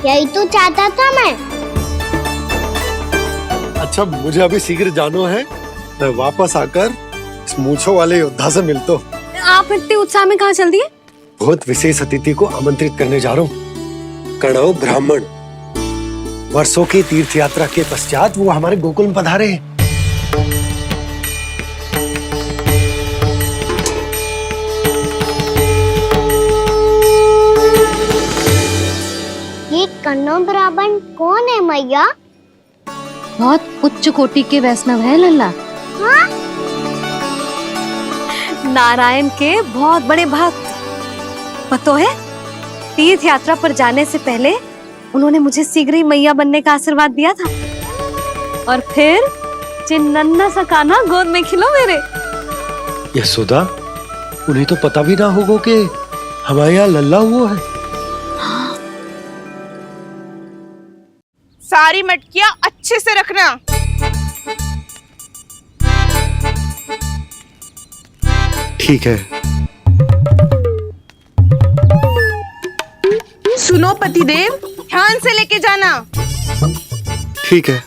यही तो चाहता था मैं। अच्छा, मुझे अभी शीघ्र जाना है। मैं वापस आकर इस मूंछों वाले योद्धा से मिलता हूँ। आप इतने उत्साह में कहाँ चल दिए? बहुत विशेष अतिथि को आमंत्रित करने जा रहा हूँ। कणव ब्राह्मण वर्षों की तीर्थ यात्रा के पश्चात वो हमारे गोकुल में पधारे हैं। ये कणव ब्राह्मण कौन है मैया? बहुत उच्च कोटि के वैष्णव है लल्ला। हाँ? नारायण के बहुत बड़े भक्त। पता है, तीर्थ यात्रा पर जाने से पहले उन्होंने मुझे शीघ्र ही मैया बनने का आशीर्वाद दिया था। और फिर चिन्नन्ना सा कान्हा गोद में खिलो मेरे। यशोदा, उन्हें तो पता भी ना होगा कि हमारे यहाँ लल्ला हुआ है। सारी मटकियां अच्छे से रखना। ठीक है। सुनो पतिदेव, ध्यान से लेके जाना। ठीक है।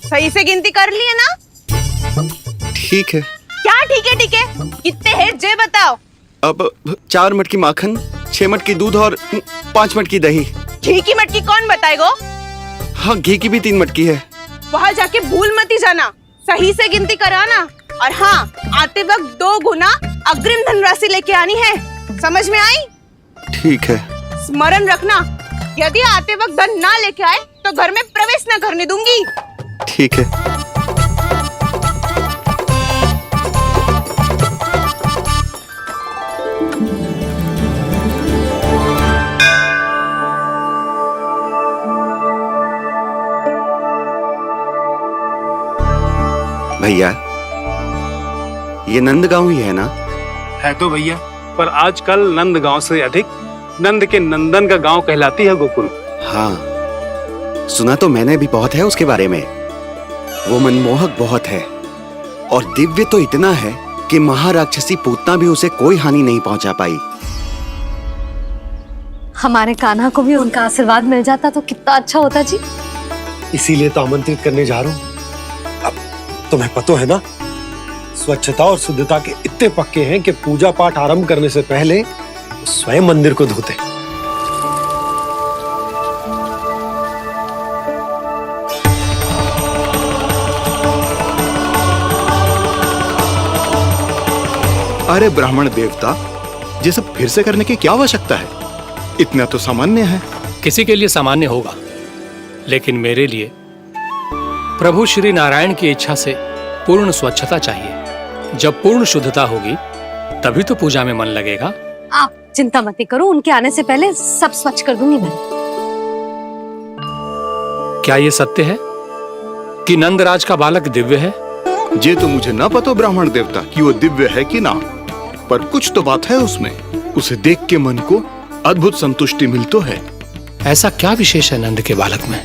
सही से गिनती कर लिए ना? ठीक है। क्या ठीक है? ठीक है कितने हैं जे बताओ। अब 4 मटकी माखन, 6 मटकी दूध और 5 मटकी दही। घी की मटकी कौन बताएगा? हाँ, घी की भी 3 मटकी है। वहाँ जाके भूल मती जाना, सही से गिनती कराना। और हाँ, आते वक्त 2 गुना अग्रिम धनराशि लेके आनी है। समझ में आई? ठीक है। स्मरण रखना, यदि आते वक्त धन ना लेके आए तो घर में प्रवेश न करने दूंगी। ठीक है। भैया, ये नंदगांव ही है ना? है तो भैया, पर आजकल नंदगांव से अधिक नंद के नंदन का गांव कहलाती है गोकुल। हाँ, सुना तो मैंने भी बहुत है उसके बारे में। वो मनमोहक बहुत है और दिव्य तो इतना है कि महाराक्षसी पूतना भी उसे कोई हानि नहीं पहुंचा पाई। हमारे कान्हा को भी उनका आशीर्वाद मिल जाता तो कितना अच्छा होता जी। इसीलिए तो आमंत्रित करने जा रहा हूँ। अब तुम्हें पता है ना, स्वच्छता और शुद्धता के इतने पक्के हैं कि पूजा पाठ आरंभ करने से पहले स्वयं मंदिर को धोते। अरे ब्राह्मण देवता, ये सब फिर से करने की क्या आवश्यकता है? इतना तो सामान्य है। किसी के लिए सामान्य होगा, लेकिन मेरे लिए प्रभु श्री नारायण की इच्छा से पूर्ण स्वच्छता चाहिए। जब पूर्ण शुद्धता होगी तभी तो पूजा में मन लगेगा। आप चिंता मत करो, उनके आने से पहले सब स्वच्छ कर दूंगी मैं। क्या ये सत्य है कि नंदराज का बालक दिव्य है? ये तो मुझे ना पता ब्राह्मण देवता कि वो दिव्य है कि ना, पर कुछ तो बात है उसमें। उसे देख के मन को अद्भुत संतुष्टि मिल तो है। ऐसा क्या विशेष है नंद के बालक में?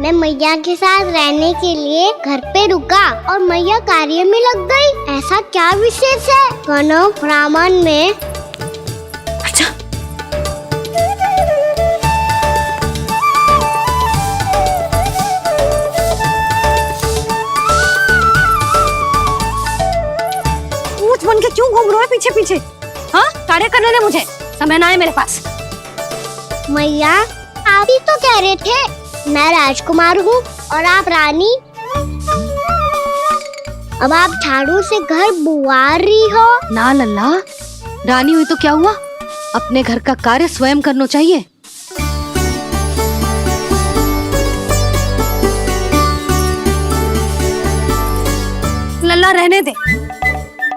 मैं मैया के साथ रहने के लिए घर पे रुका और मैया कार्य में लग गई। ऐसा क्या विशेष है कणव ब्राह्मण में? अच्छा, ऊंट बन के क्यों घूम रहे हो पीछे पीछे? हाँ, कार्य करने दे मुझे, समय ना है मेरे पास। मैया, आप ही तो कह रहे थे मैं राजकुमार हूँ और आप रानी। अब आप झाड़ू से घर बुआर रही हो। ना लल्ला, रानी हुई तो क्या हुआ, अपने घर का कार्य स्वयं करना चाहिए। लल्ला रहने दे,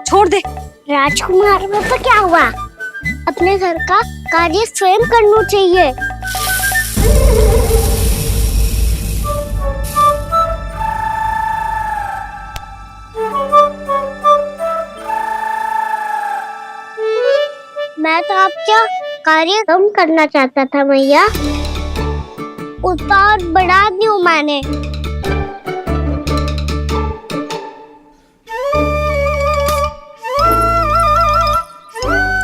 छोड़ दे। राजकुमार में तो क्या हुआ, अपने घर का कार्य स्वयं करना चाहिए। मैं तो आपका कार्य कम करना चाहता था मैया, उसका और बढ़ा दूं मैंने।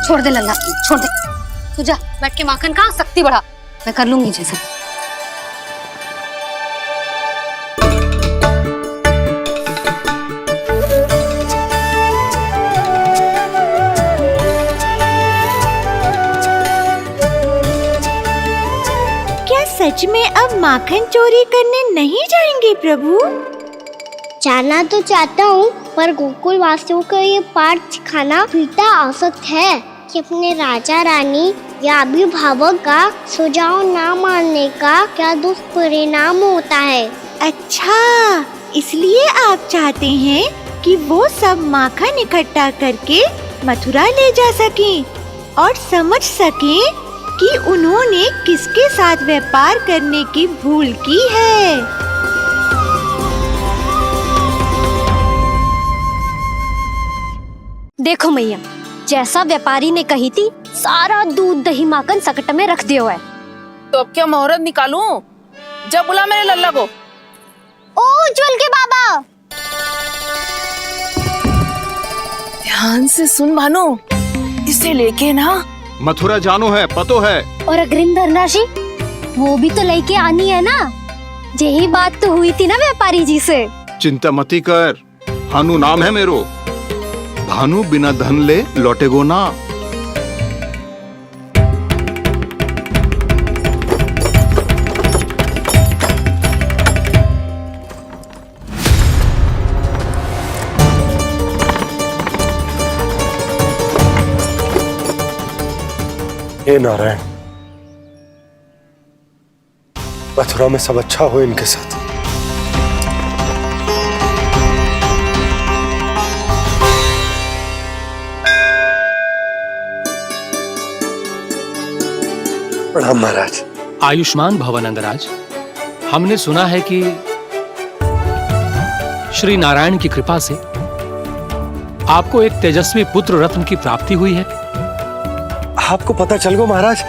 छोड़ दे लल्ला, छोड़ दे। तू जा बैठ के माखन खा, शक्ति बढ़ा, मैं कर लूंगी जैसे। क्या सच में अब माखन चोरी करने नहीं जाएंगे प्रभु? जाना तो चाहता हूँ, पर गोकुल वासियों को ये पाठ सिखाना पिता आवश्यक है कि अपने राजा रानी या अभिभावक का सुझाव ना मानने का क्या दुष्परिणाम होता है। अच्छा, इसलिए आप चाहते हैं कि वो सब माखन इकट्ठा करके मथुरा ले जा सकें और समझ सकें कि उन्होंने किसके साथ व्यापार करने की भूल की है। देखो मैया, जैसा व्यापारी ने कही थी, सारा दूध दही माखन सकट में रख दिया है। तो अब क्या मुहूर्त निकालूं? जब बुला मेरे लल्ला को। ओ उज्जवल के बाबा, ध्यान से सुन भानु, इसे लेके ना मथुरा जानो है, पतो है। और अग्रिम धनराशि वो भी तो लेके आनी है ना। यही बात तो हुई थी ना व्यापारी जी से। चिंता मती कर, भानु नाम है मेरो। भानु बिना धन ले लौटेगो ना। हे नारायण, मथुरा में सब अच्छा हो इनके साथ। प्रणाम महाराज। आयुष्मान भव नंदराज। हमने सुना है कि श्री नारायण की कृपा से आपको एक तेजस्वी पुत्र रत्न की प्राप्ति हुई है। आपको पता चल गो महाराज,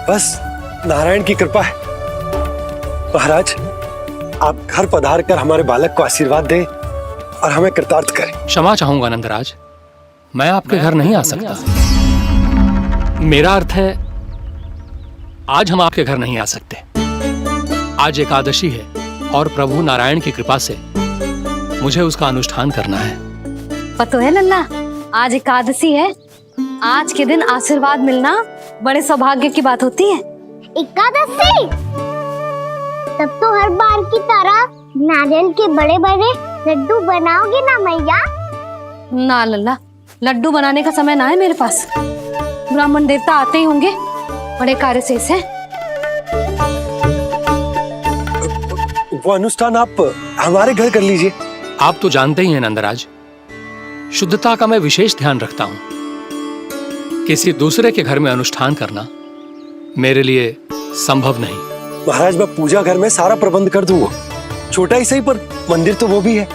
बस नारायण की कृपा है। महाराज, आप घर पधार कर हमारे बालक को आशीर्वाद दें और हमें कृतार्थ करें। क्षमा चाहूंगा नंदराज, मैं आपके घर नहीं आ सकता। मेरा अर्थ है, आज हम आपके घर नहीं आ सकते। आज एकादशी है और प्रभु नारायण की कृपा से मुझे उसका अनुष्ठान करना है। पता है लल्ला, आज एकादशी है। आज के दिन आशीर्वाद मिलना बड़े सौभाग्य की बात होती है। एकादशी, तब तो हर बार की तरह नारियल के बड़े बड़े लड्डू बनाओगे ना मैया? ना लल्ला, लड्डू बनाने का समय ना है मेरे पास। ब्राह्मण देवता आते ही होंगे, बड़े कार्य शेष हैं। वो अनुष्ठान आप हमारे घर कर लीजिए। आप तो जानते ही हैं नंदराज, शुद्धता का मैं विशेष ध्यान रखता हूं। किसी दूसरे के घर में अनुष्ठान करना मेरे लिए संभव नहीं। महाराज, मैं पूजा घर में सारा प्रबंध कर दूंगा। छोटा ही सही, पर मंदिर तो वो भी है।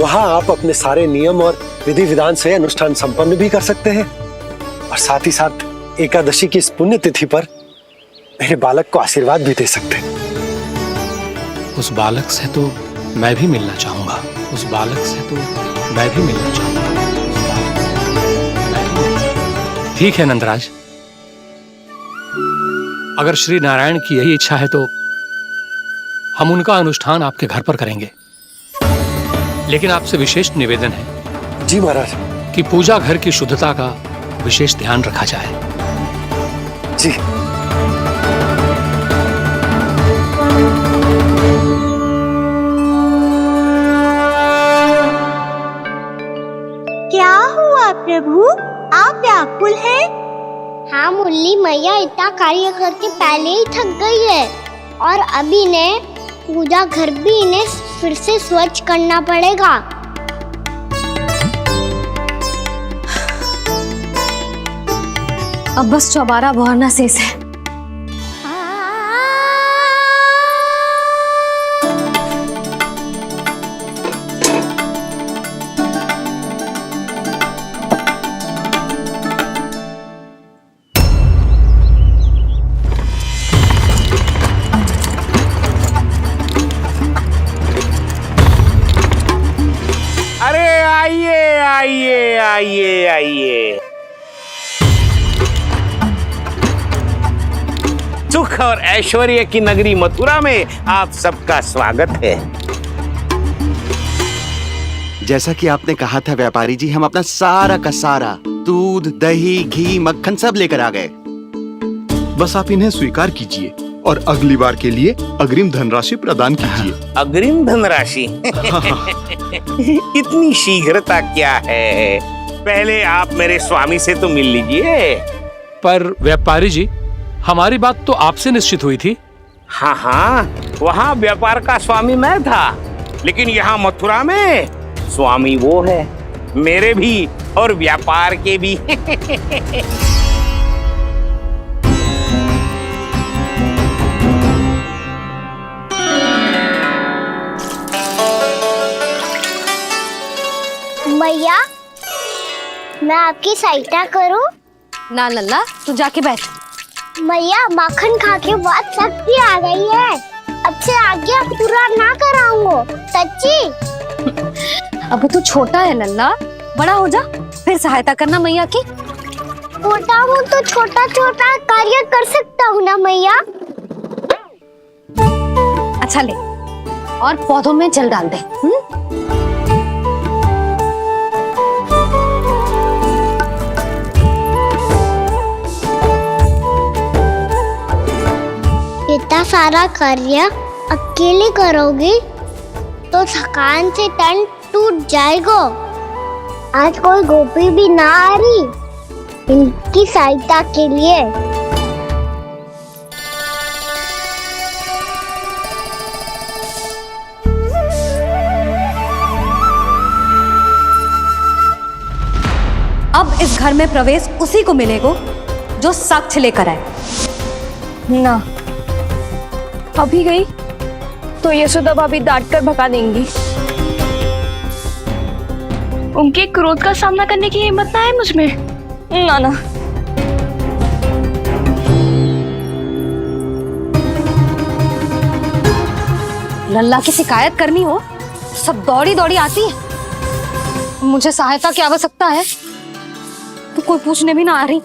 वहां आप अपने सारे नियम और विधि विधान से अनुष्ठान संपन्न भी कर सकते हैं और साथ ही साथ एकादशी की इस पुण्य तिथि पर मेरे बालक को आशीर्वाद भी दे सकते हैं। उस बालक से तो मैं भी मिलना चाहूंगा। उस बालक से तो मैं भी मिलना चाहूंगा। ठीक है नंदराज, अगर श्री नारायण की यही इच्छा है तो हम उनका अनुष्ठान आपके घर पर करेंगे। लेकिन आपसे विशेष निवेदन है जी महाराज, कि पूजा घर की शुद्धता का विशेष ध्यान रखा जाए। जी। क्या हुआ प्रभु, आप व्याकुल हैं? हाँ मुरली, मैया इतना कार्य करके पहले ही थक गई है और अभी इन्हें पूजा घर भी इन्हें फिर से स्वच्छ करना पड़ेगा। अब बस चौबारा बहाना शेष है। आइए आइए आइए। सुख और ऐश्वर्य की नगरी मथुरा में आप सबका स्वागत है। जैसा कि आपने कहा था व्यापारी जी, हम अपना सारा का सारा दूध, दही, घी, मक्खन सब लेकर आ गए। बस आप इन्हें स्वीकार कीजिए और अगली बार के लिए अग्रिम धनराशि प्रदान कीजिए। अग्रिम धनराशि? इतनी शीघ्रता क्या है? पहले आप मेरे स्वामी से तो मिल लीजिए। पर व्यापारी जी, हमारी बात तो आपसे निश्चित हुई थी। हाँ हाँ, वहाँ व्यापार का स्वामी मैं था, लेकिन यहाँ मथुरा में स्वामी वो है, मेरे भी और व्यापार के भी। मैया, मैं आपकी सहायता करूं? ना लल्ला, तू जाके बैठ। मैया, माखन खा के बहुत शक्ति आ गई है। अब से आगे पूरा ना कराऊंगा, सच्ची। अब तू छोटा है लल्ला, बड़ा हो जा फिर सहायता करना मैया की। छोटा हूँ तो छोटा छोटा कार्य कर सकता हूँ ना मैया। अच्छा ले, और पौधों में जल डाल दे। इतना सारा कार्य अकेले करोगी तो थकान से तन टूट जाएगा। आज कोई गोपी भी ना आ रही इनकी सहायता के लिए। अब इस घर में प्रवेश उसी को मिलेगा जो साक्ष्य लेकर आए। ना, अभी गई तो यशोदा भाभी डांट कर भगा देंगी। उनके क्रोध का सामना करने की हिम्मत ना है मुझ में। ना ना, लल्ला की शिकायत करनी हो सब दौड़ी दौड़ी आती है। मुझे सहायता की आवश्यकता है तो कोई पूछने भी ना आ रही।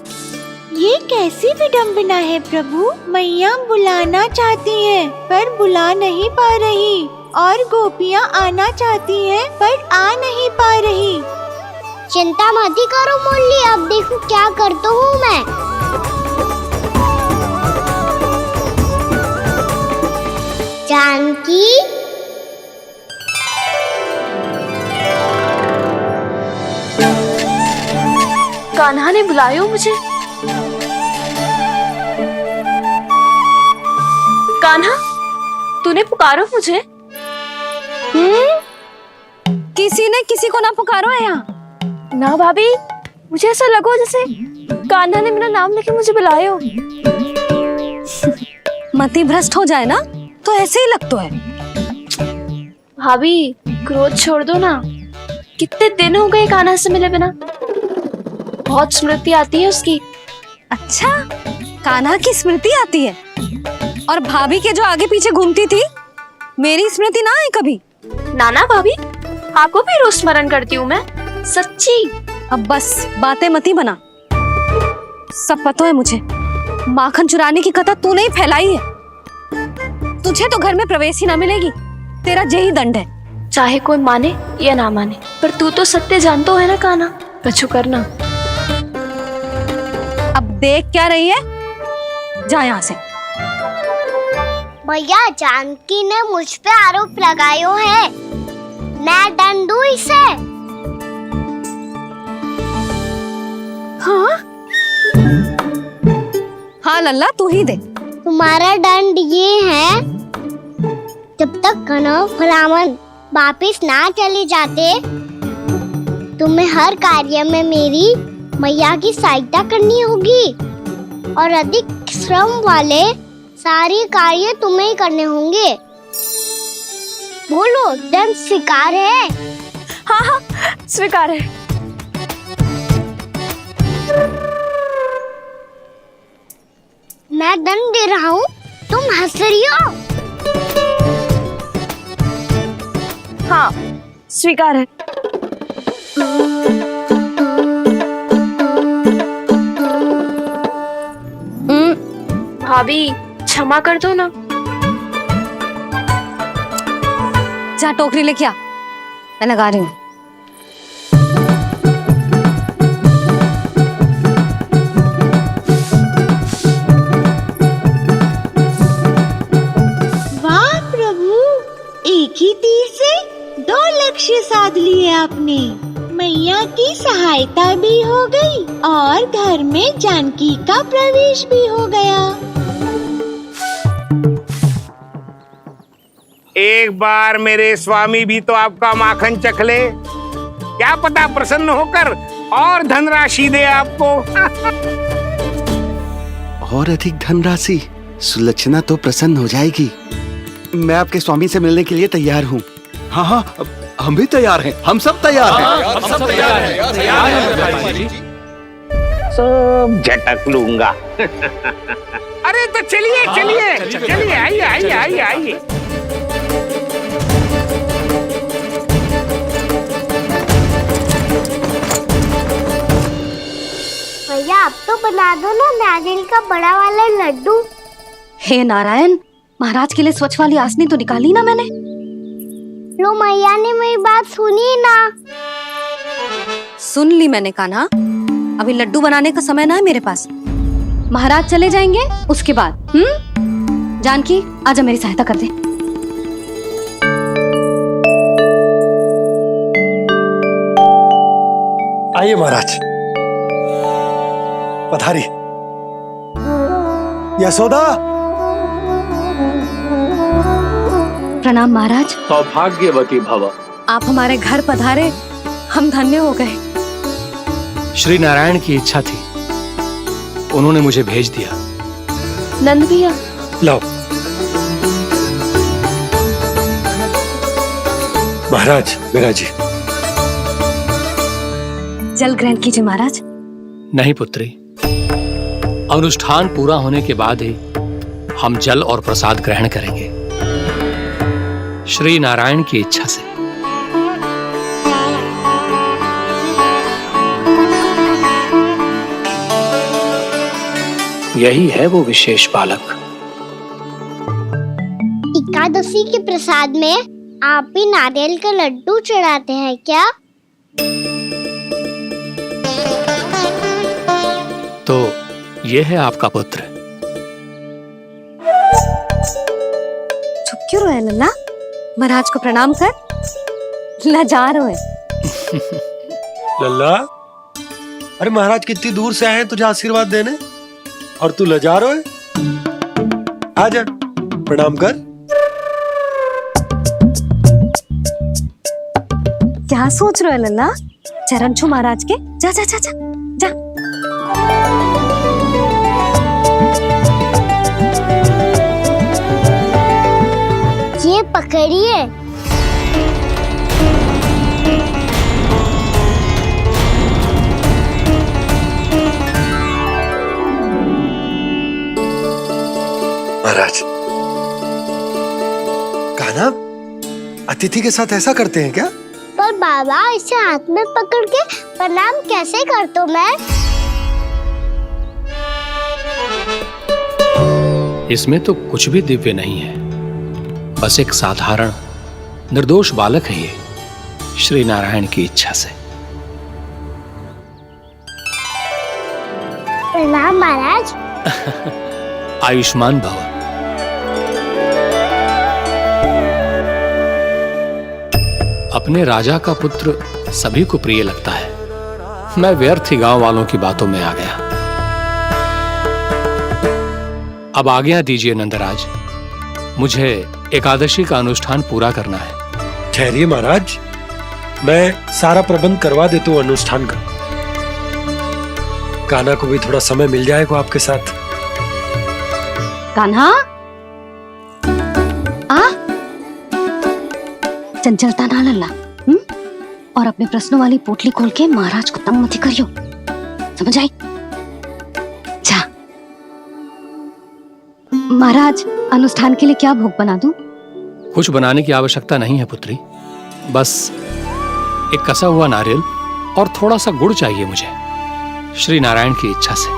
ये कैसी विडंबना है प्रभु। मैया बुलाना चाहती हैं पर बुला नहीं पा रही, और गोपियाँ आना चाहती हैं पर आ नहीं पा रही। चिंता मत ही करो मुरली, अब देखो क्या करता हूँ मैं। जानकी, कान्हा ने बुलाया मुझे। कान्हा, तूने पुकारो मुझे? किसी ने किसी को ना पुकारो है यहाँ। ना भाभी, मुझे ऐसा लगो जैसे कान्हा ने मेरा नाम लेके मुझे बुलाया हो। मति भ्रष्ट हो जाए ना तो ऐसे ही लगता है। भाभी, क्रोध छोड़ दो ना। कितने दिन हो गए कान्हा से मिले बिना। बहुत स्मृति आती है उसकी। अच्छा, कान्हा की स्मृति आती है? और भाभी के जो आगे पीछे घूमती थी, मेरी स्मृति ना है कभी? नाना भाभी, आपको भी रोज स्मरण करती हूँ मैं, सच्ची। अब बस बातें मती बना। सब पता है मुझे। माखन चुराने की कथा तूने ही फैलाई है। तुझे तो घर में प्रवेश ही ना मिलेगी। तेरा यही दंड है। चाहे कोई माने या ना माने, पर तू तो सत्य जानतो है ना कान्हा। कछु करना। अब देख क्या रही है, जा यहाँ से। भैया, जानकी ने मुझ पे आरोप लगायो है, मैं दंड दूं इसे? हाँ हाँ लल्ला, तू ही दे। तुम्हारा दंड ये है, जब तक कनव ब्राह्मण वापिस ना चले जाते, तुम्हें हर कार्य में मेरी मैया की सहायता करनी होगी, और अधिक श्रम वाले सारे कार्य तुम्हें ही करने होंगे। बोलो, दंड स्वीकार है? हाँ हाँ, स्वीकार है। मैं दंड दे रहा हूँ, तुम हंस रही हो? हाँ, स्वीकार है। भाभी क्षमा कर दो ना। जा टोकरी लेके आ, मैं लगा रही हूँ। वाह प्रभु, एक ही तीर से 2 लक्ष्य साध लिए आपने। मैया की सहायता भी हो गई और घर में जानकी का प्रवेश भी हो गया। एक बार मेरे स्वामी भी तो आपका माखन चख ले, क्या पता प्रसन्न होकर और धनराशि दे आपको। और अधिक धनराशि? सुलक्षणा तो प्रसन्न हो जाएगी। मैं आपके स्वामी से मिलने के लिए तैयार हूँ। हाँ हाँ, हम भी तैयार हैं, हम सब तैयार हैं। हम सब तैयार हैं। सब झटक लूंगा। अरे तो चलिए चलिए चलिए, आइए आइए आइए आइए। भैया आप तो बना दो ना नारियल का बड़ा वाला लड्डू। हे नारायण, महाराज के लिए स्वच्छ वाली आसनी तो निकाली ना मैंने। लो मैया ने मेरी बात सुनी ना। सुन ली मैंने, कान्हा। अभी लड्डू बनाने का समय ना है मेरे पास। महाराज चले जाएंगे उसके बाद। जानकी आजा, मेरी सहायता कर दे। आइए महाराज, पधारी। यशोदा। प्रणाम महाराज। सौभाग्यवती भव। आप हमारे घर पधारे, हम धन्य हो गए। श्री नारायण की इच्छा थी, उन्होंने मुझे भेज दिया। नंद भैया लाओ। महाराज मेरा जी। जल ग्रहण कीजिए महाराज। नहीं पुत्री, अनुष्ठान पूरा होने के बाद ही हम जल और प्रसाद ग्रहण करेंगे, श्री नारायण की इच्छा से। यही है वो विशेष बालक। एकादशी के प्रसाद में आप भी नारियल का लड्डू चढ़ाते हैं क्या? तो ये है आपका पुत्र। चुप क्यों रहे लल्ला? महाराज को प्रणाम कर। लाजार हो। लल्ला, अरे महाराज कितनी दूर से आए हैं तुझे आशीर्वाद देने, और तू लजा रहा है। आजा प्रणाम कर। क्या सोच रहे हो लल्ला? चरण छू महाराज के। जा जा जा जा जा। ये पकड़िए। महाराज, कान्हा अतिथि के साथ ऐसा करते हैं क्या? पर बाबा, इसे हाथ में पकड़ के प्रणाम कैसे करता हूँ मैं? इसमें तो कुछ भी दिव्य नहीं है, बस एक साधारण निर्दोष बालक है ये, श्री नारायण की इच्छा से। प्रणाम महाराज। आयुष्मान भव। अपने राजा का पुत्र सभी को प्रिय लगता है। मैं व्यर्थ ही गांव वालों की बातों में आ गया। अब आज्ञा दीजिए नंदराज, मुझे एकादशी का अनुष्ठान पूरा करना है। ठहरिए महाराज, मैं सारा प्रबंध करवा देता हूँ अनुष्ठान का। कान्हा को भी थोड़ा समय मिल जाएगा आपके साथ। कान्हा, आ चंचलता ना लल्ला। और अपने प्रश्नों वाली पोटली खोल के महाराज को तंग मत करियो, समझ आई? जा। महाराज, अनुष्ठान के लिए क्या भोग बना दूं? कुछ बनाने की आवश्यकता नहीं है पुत्री, बस एक कसा हुआ नारियल और थोड़ा सा गुड़ चाहिए मुझे, श्री नारायण की इच्छा से।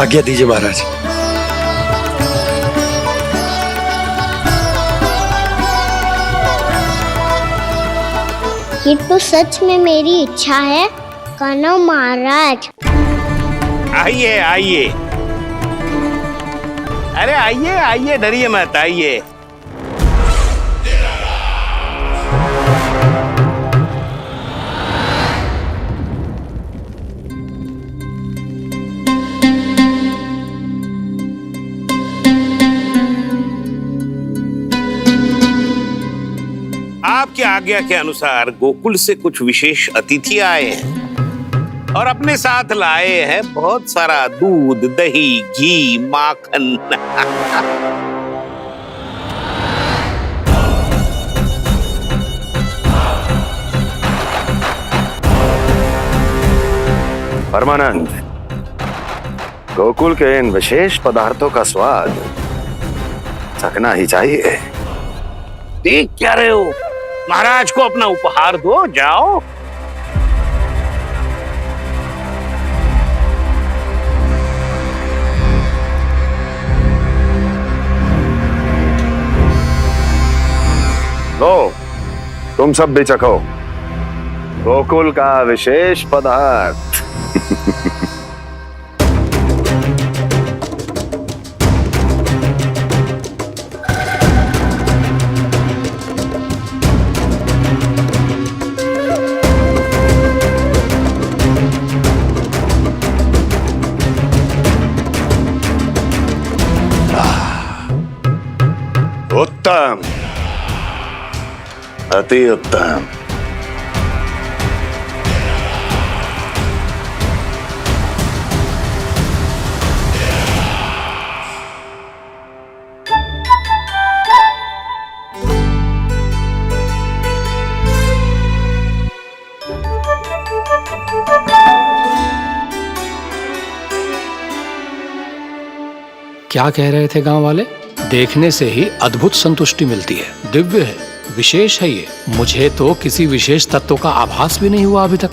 आज्ञा दीजिए महाराज। ये तो सच में मेरी इच्छा है कान्हा महाराज। आइए आइए, अरे आइए आइए, डरिए मत, आइए। आपकी आज्ञा के अनुसार गोकुल से कुछ विशेष अतिथि आए हैं और अपने साथ लाए हैं बहुत सारा दूध, दही, घी, माखन। परमानंद, गोकुल के इन विशेष पदार्थों का स्वाद चखना ही चाहिए। देख क्या रहे हो? महाराज को अपना उपहार दो, जाओ। लो, तुम सब भी चखो गोकुल का विशेष पदार्थ। उत्तम, अति उत्तम। क्या कह रहे थे गांव वाले? देखने से ही अद्भुत संतुष्टि मिलती है, दिव्य है, विशेष है ये। मुझे तो किसी विशेष तत्व का आभास भी नहीं हुआ अभी तक,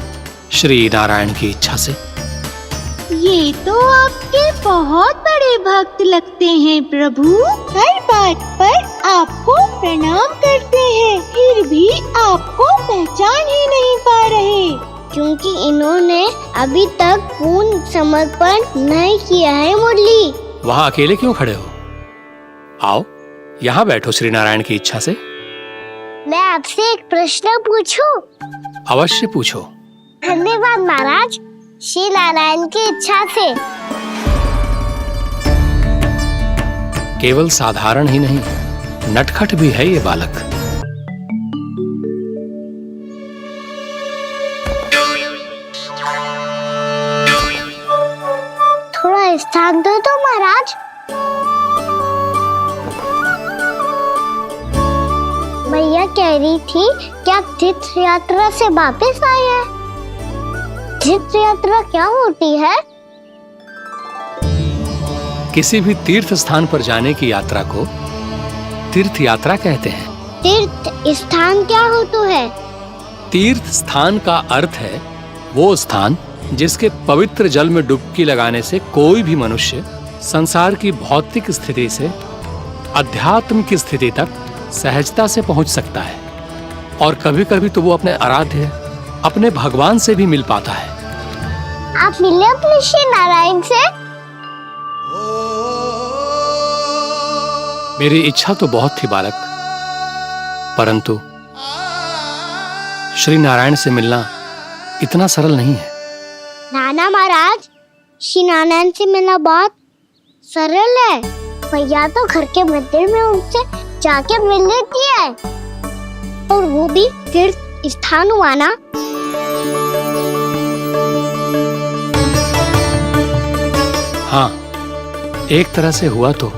श्री नारायण की इच्छा से। ये तो आपके बहुत बड़े भक्त लगते हैं प्रभु। हर बात पर आपको प्रणाम करते हैं, फिर भी आपको पहचान ही नहीं पा रहे। क्योंकि इन्होंने अभी तक पूर्ण समर्पण नहीं किया है मुरली। वहाँ अकेले क्यों खड़े हो? आओ यहाँ बैठो श्री नारायण की इच्छा से। मैं आपसे एक प्रश्न पूछूं? अवश्य पूछो। धन्यवाद महाराज, श्री नारायण की इच्छा से। केवल साधारण ही नहीं, नटखट भी है ये बालक। थोड़ा स्थान दो तो महाराज। भैया कह रही थी कि आप तीर्थ यात्रा से वापस आए हैं। तीर्थ यात्रा क्या होती है? किसी भी तीर्थ स्थान पर जाने की यात्रा को तीर्थ यात्रा कहते हैं। तीर्थ स्थान क्या होता है? तीर्थ स्थान का अर्थ है वो स्थान जिसके पवित्र जल में डुबकी लगाने से कोई भी मनुष्य संसार की भौतिक स्थिति से अध्यात्म की स्थिति तक सहजता से पहुंच सकता है, और कभी कभी तो वो अपने आराध्य, अपने भगवान से भी मिल पाता है। आप मिले अपने श्री नारायण से? मेरी इच्छा तो बहुत थी बालक, परंतु श्री नारायण से मिलना इतना सरल नहीं है। नाना महाराज, श्री नारायण से मिलना बहुत सरल है। भैया तो घर के मंदिर में उनसे जाके मिल लेती है, और वो भी तीर्थ स्थान हुआ ना। हाँ, एक तरह से हुआ तो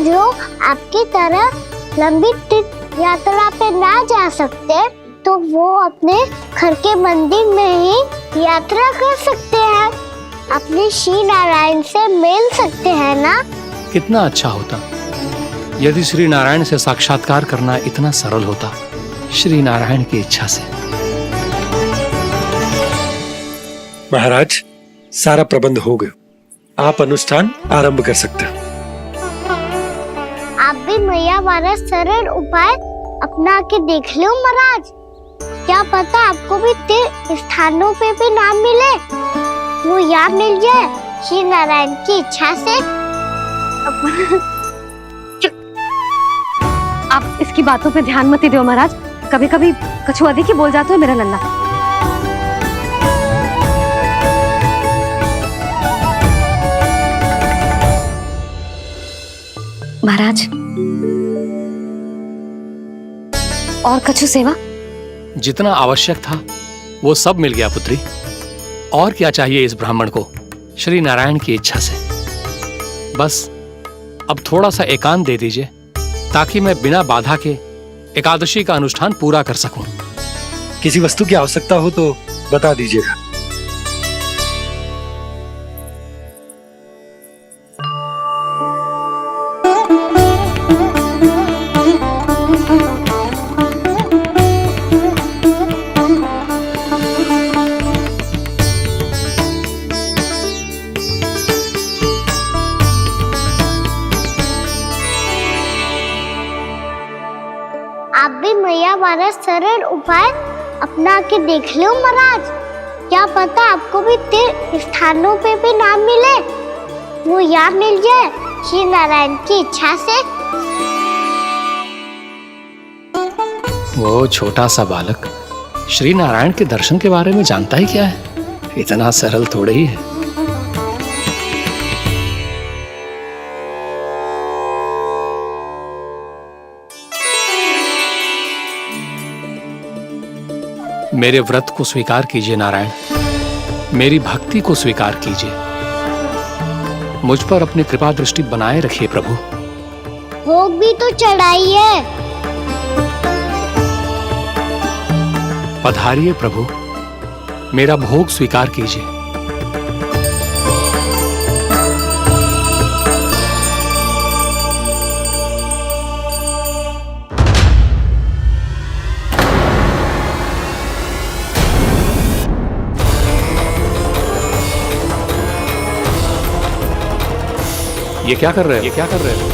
जो आपकी तरह लंबी तीर्थ यात्रा पे ना जा सकते, तो वो अपने घर के मंदिर में ही यात्रा कर सकते हैं, अपने श्री नारायण से मिल सकते हैं ना। कितना अच्छा होता यदि श्री नारायण से साक्षात्कार करना इतना सरल होता, श्री नारायण की इच्छा से। महाराज, सारा प्रबंध हो गया, आप अनुष्ठान आरंभ कर सकते हो। आप भी मैया वाला सरल उपाय अपना के देख लो महाराज। क्या पता आपको भी तीर्थ स्थानों पे भी नाम मिले, वो याद मिल जाए श्री नारायण की इच्छा से। आप इसकी बातों पे ध्यान मत दो महाराज, कभी कभी कछु अधिक ही बोल जाते हो मेरा लल्ला। महाराज और कछु सेवा? जितना आवश्यक था वो सब मिल गया पुत्री। और क्या चाहिए इस ब्राह्मण को श्री नारायण की इच्छा से? बस अब थोड़ा सा एकांत दे दीजिए ताकि मैं बिना बाधा के एकादशी का अनुष्ठान पूरा कर सकूं। किसी वस्तु की आवश्यकता हो तो बता दीजिएगा। आप भी मैया वाला सरल उपाय अपना के देख लो महाराज। क्या पता आपको भी तीर्थ स्थानों पे भी नाम मिले, वो याद मिल जाए श्री नारायण की इच्छा से। वो छोटा सा बालक श्री नारायण के दर्शन के बारे में जानता ही क्या है? इतना सरल थोड़े ही है। मेरे व्रत को स्वीकार कीजिए नारायण, मेरी भक्ति को स्वीकार कीजिए। मुझ पर अपनी कृपा दृष्टि बनाए रखिए प्रभु। भोग भी तो चढ़ाइए। पधारिए प्रभु, मेरा भोग स्वीकार कीजिए। ये क्या कर रहे हैं? ये क्या कर रहे हैं?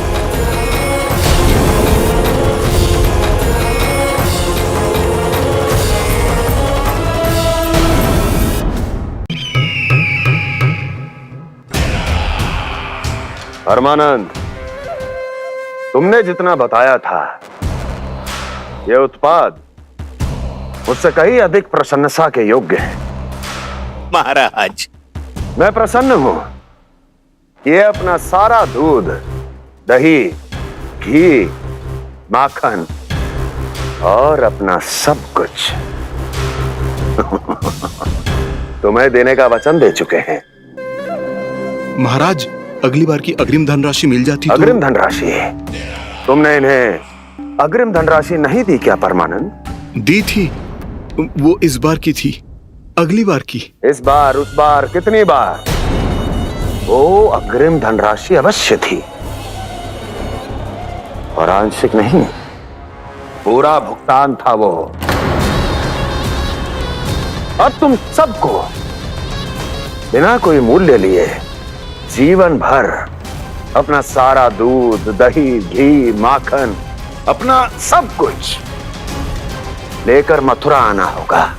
परमानंद, तुमने जितना बताया था ये उत्पाद मुझसे कहीं अधिक प्रशंसा के योग्य है। महाराज, मैं प्रसन्न हूं। ये अपना सारा दूध, दही, घी, माखन और अपना सब कुछ तुम्हें देने का वचन दे चुके हैं। महाराज, अगली बार की अग्रिम धनराशि मिल जाती तो। अग्रिम धनराशि? तुमने इन्हें अग्रिम धनराशि नहीं दी क्या परमानंद? दी थी, वो इस बार की थी, अगली बार की। इस बार, उस बार, कितनी बार? वो अग्रिम धनराशि अवश्य थी और आंशिक नहीं, पूरा भुगतान था वो। अब तुम सबको बिना कोई मूल्य लिए जीवन भर अपना सारा दूध, दही, घी, माखन, अपना सब कुछ लेकर मथुरा आना होगा।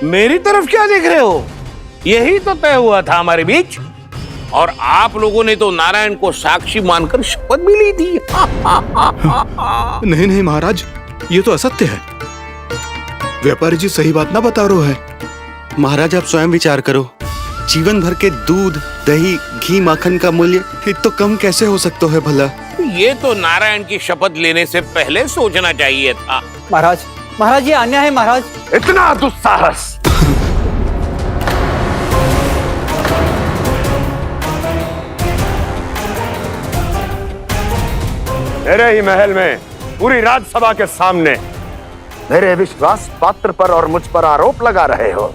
मेरी तरफ क्या देख रहे हो? यही तो तय हुआ था हमारे बीच, और आप लोगों ने तो नारायण को साक्षी मानकर शपथ भी ली थी। नहीं नहीं महाराज, ये तो असत्य है। व्यापारी जी सही बात ना बता रहे हैं। महाराज, आप स्वयं विचार करो। जीवन भर के दूध, दही, घी, माखन का मूल्य तो कम कैसे हो सकता है भला? ये तो नारायण की शपथ लेने से पहले सोचना चाहिए था। महाराज, महाराज, ये अन्याय है महाराज। इतना दुस्साहस! मेरे ही महल में पूरी राजसभा के सामने मेरे विश्वास पात्र पर और मुझ पर आरोप लगा रहे हो।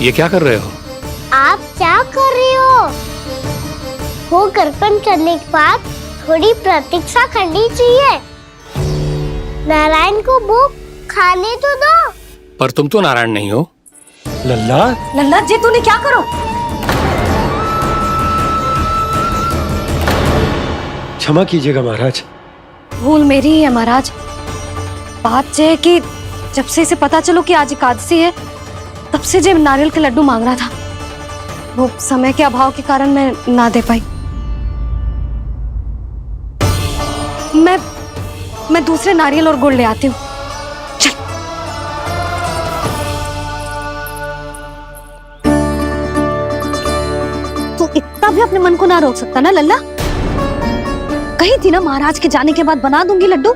ये क्या कर रहे हो? आप क्या कर रहे हो? वो कर्पण करने के बाद थोड़ी प्रतीक्षा करनी चाहिए। नारायण को भूख खाने तो दो। पर तुम तो नारायण नहीं हो। लल्ला, लल्ला जी तूने क्या करो? क्षमा कीजिएगा महाराज। भूल मेरी ही है महाराज। बात ये है कि जब से इसे पता चलो कि आज एकादशी है, तब से जो नारियल के लड्डू मांग रहा था, वो समय के अभाव के कारण मैं ना दे पाई। मैं दूसरे नारियल और गुड़ ले आती हूँ। चल। तू इतना भी अपने मन को ना रोक सकता ना लल्ला? कही थी ना महाराज के जाने के बाद बना दूंगी लड्डू।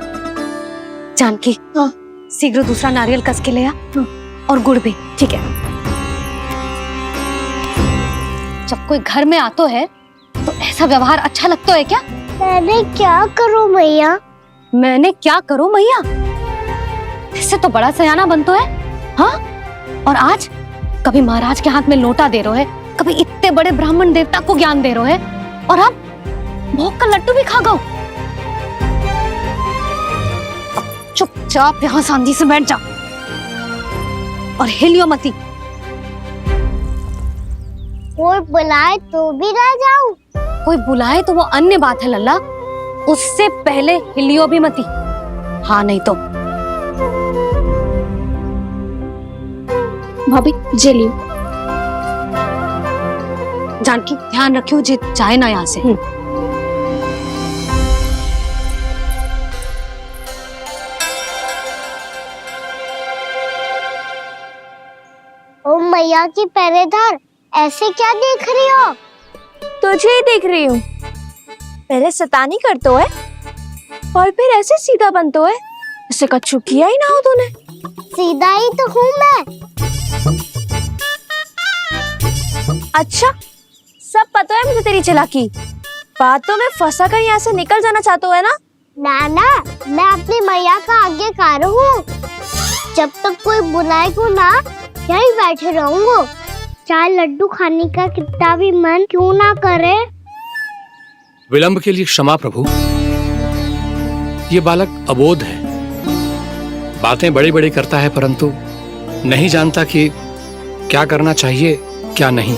जानकी, शीघ्र दूसरा नारियल कस के ले आ, और गुड़ भी। ठीक है। जब कोई घर में आता है तो ऐसा व्यवहार अच्छा लगता है क्या? मैंने क्या करूं मैया? मैंने क्या करूं मैया? इससे तो बड़ा सयाना बनतो है। हाँ? और आज कभी महाराज के हाथ में लोटा दे रहे है, कभी इतने बड़े ब्राह्मण देवता को ज्ञान दे रहे है, और अब भोग का लड्डू भी खा गो। चुपचाप यहाँ शांति से बैठ जा और हिलियो मती। कोई बुलाए तो भी ना जाऊं? कोई बुलाए तो वो अन्य बात है लल्ला, उससे पहले हिलियो भी मती। हाँ नहीं तो। भाभी जे लियो। जानकी ध्यान रखियो जे जाए ना यहाँ से। ओ मैया की पहरेदार, ऐसे क्या देख रही हो? तुझे ही देख रही हूँ। पहले शैतानी करतो है और फिर ऐसे सीधा बनतो है, ऐसे कछु किया ही ना हो तूने। सीधा ही तो हूँ मैं। अच्छा, सब पता है मुझे तेरी चालाकी। बातों में फंसा कर यहाँ से निकल जाना चाहते है ना? नाना, मैं अपनी मैया का आज्ञाकार हूँ। जब तक कोई बुलाए को ना, यहीं बैठे रहूंगा। चाहे लड्डू खाने का कितना भी मन क्यों ना करे। विलंब के लिए क्षमा प्रभु। ये बालक अबोध है, बातें बड़ी बड़ी करता है, परंतु नहीं जानता कि क्या करना चाहिए क्या नहीं।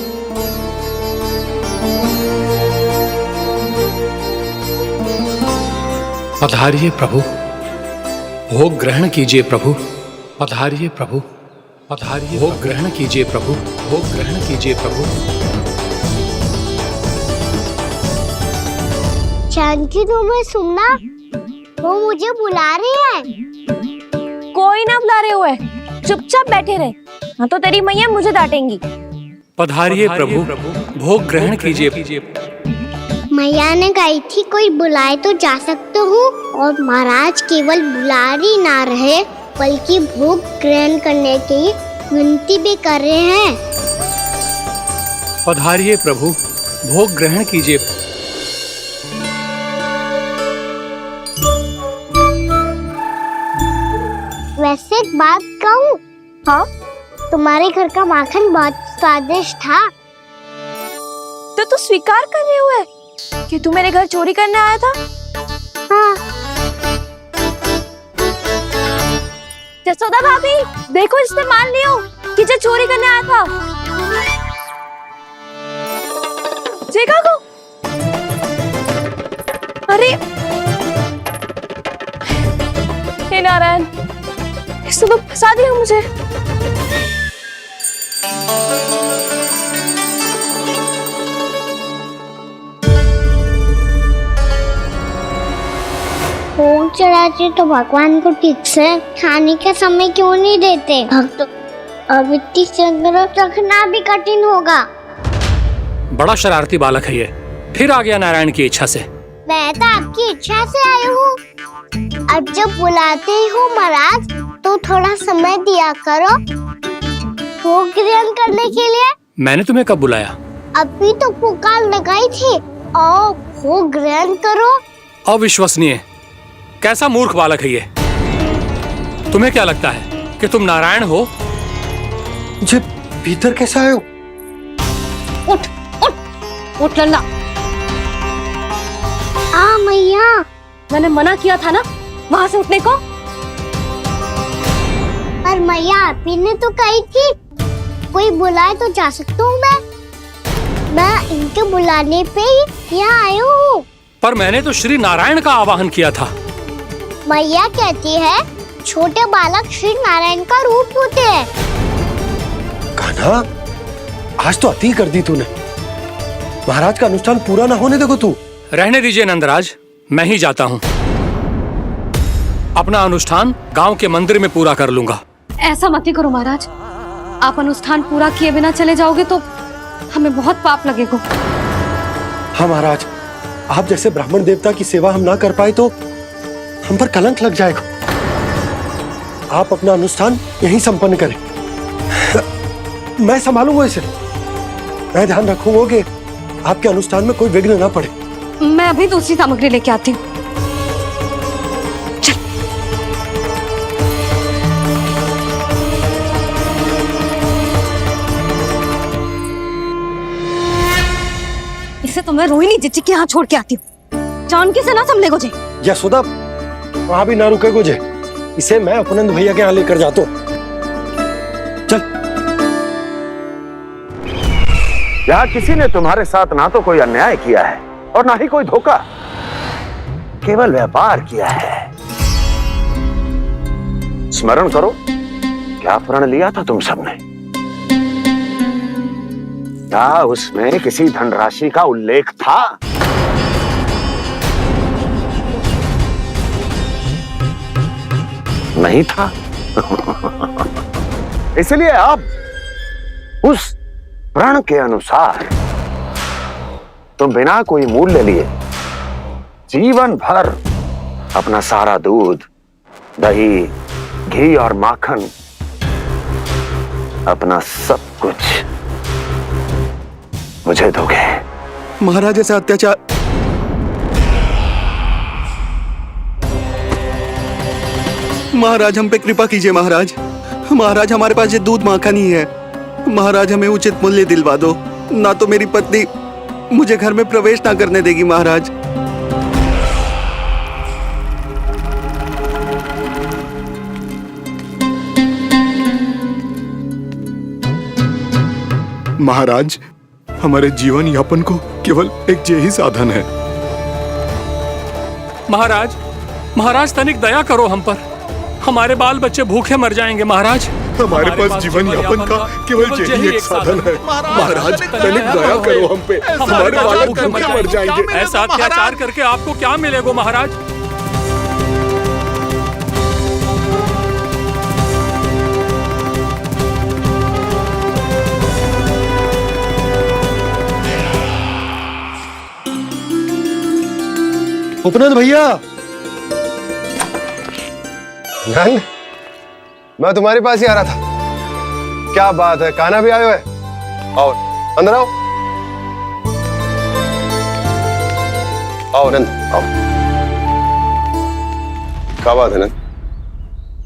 पधारिए प्रभु, भोग ग्रहण कीजिए प्रभु। पधारिए प्रभु, पधारिए। भोग ग्रहण कीजिए प्रभु, भोग ग्रहण कीजिए प्रभु। जानकी, तुम्हें सुनना, वो मुझे बुला रहे हैं। कोई ना बुला रहे हुए, चुपचाप बैठे रहे, हाँ तो तेरी मैया मुझे डांटेंगी। पधारिए प्रभु, भोग ग्रहण कीजिए। मैया ने कही थी कोई बुलाए तो जा सकते हूँ, और महाराज केवल बुला ही ना रहे बल्कि भोग ग्रहण करने की विनती भी कर रहे हैं। पधारिए प्रभु, भोग ग्रहण कीजिए। वैसे एक बात कहूँ? हाँ? तुम्हारे घर का माखन बहुत स्वादिष्ट था। तो तू स्वीकार कर रहे हुए कि तू मेरे घर चोरी करने आया था? हाँ। जसोदा भाभी, देखो इसने मान लियो कि जो चोरी करने आया था। देखा को? अरे हे नारायण, इसने तो फंसा दिया मुझे। भोग चढ़ाते तो भगवान को ठीक से खाने का समय क्यों नहीं देते? भक्त अब इतनी संग्रह रखना भी कठिन होगा। बड़ा शरारती बालक है ये, फिर आ गया नारायण की इच्छा से। मैं तो आपकी इच्छा से आई हूँ। अब जब बुलाते हो महाराज, तो थोड़ा समय दिया करो भोग ग्रहण करने के लिए। मैंने तुम्हें कब बुलाया? अभी तो पुकार लगाई थी, आओ भोग ग्रहण करो। अविश्वसनीय, कैसा मूर्ख बालक है ये। तुम्हें क्या लगता है कि तुम नारायण हो? मुझे इधर कैसे आए हो? उठ उठ उठ लल्ला। मैया, मैंने मना किया था ना वहां से उठने को। पर मैया आप ही ने तो कही थी कोई बुलाए तो जा सकता हूँ मैं इनके बुलाने पे ही यहाँ आई हूँ। पर मैंने तो श्री नारायण का आवाहन किया था। मैया कहती है छोटे बालक श्री नारायण का रूप होते हैं। कान्हा, आज तो अति कर दी तूने। महाराज का अनुष्ठान पूरा ना होने देखो तू। रहने दीजिए नंदराज, मैं ही जाता हूँ। अपना अनुष्ठान गांव के मंदिर में पूरा कर लूंगा। ऐसा मत ही करो महाराज, आप अनुष्ठान पूरा किए बिना चले जाओगे तो हमें बहुत पाप लगेगा। हाँ महाराज, आप जैसे ब्राह्मण देवता की सेवा हम ना कर पाए तो हम पर कलंक लग जाएगा। आप अपना अनुष्ठान यहीं संपन्न करें, मैं संभालूंगा इसे। मैं ध्यान रखूंगा कि आपके अनुष्ठान में कोई विघ्न ना पड़े। मैं अभी दूसरी सामग्री लेके आती हूँ। इसे तो मैं रोहिणी जीजी के यहाँ छोड़ के आती हूँ। जानकी से ना संभले गुजे। यशोदा, वहां भी ना रुके गुजे। इसे मैं अपनंद भैया के यहाँ लेकर जाता हूँ। चल। यहाँ किसी ने तुम्हारे साथ ना तो कोई अन्याय किया है और ना ही कोई धोखा, केवल व्यापार किया है। स्मरण करो, क्या प्रण लिया था तुम सबने? क्या उसमें किसी धनराशि का उल्लेख था? नहीं था। इसलिए अब उस प्रण के अनुसार तुम बिना कोई मूल्य लिए जीवन भर अपना सारा दूध, दही, घी और माखन, अपना सब कुछ मुझे दोगे। महाराज ऐसा अत्याचार। महाराज हम पे कृपा कीजिए। महाराज, महाराज हमारे पास ये दूध माखन ही है। महाराज हमें उचित मूल्य दिलवा दो, ना तो मेरी पत्नी मुझे घर में प्रवेश ना करने देगी। महाराज महाराज, हमारे जीवन यापन को केवल एक यही साधन है। महाराज, महाराज तनिक दया करो हम पर। हमारे बाल बच्चे भूखे मर जाएंगे महाराज। हमारे पास जीवन यापन का केवल यही एक साधन है। महाराज तनिक दया करो हम पे, हमारे बालक भूखे मर जाएंगे। ऐसा अत्याचार करके आपको क्या मिलेगा महाराज? उपनंद भैया। नंद, मैं तुम्हारे पास ही आ रहा था। क्या बात है, कान्हा भी आयो है? आओ अंदर आओ। आओ नंद आओ। क्या बात है नंद,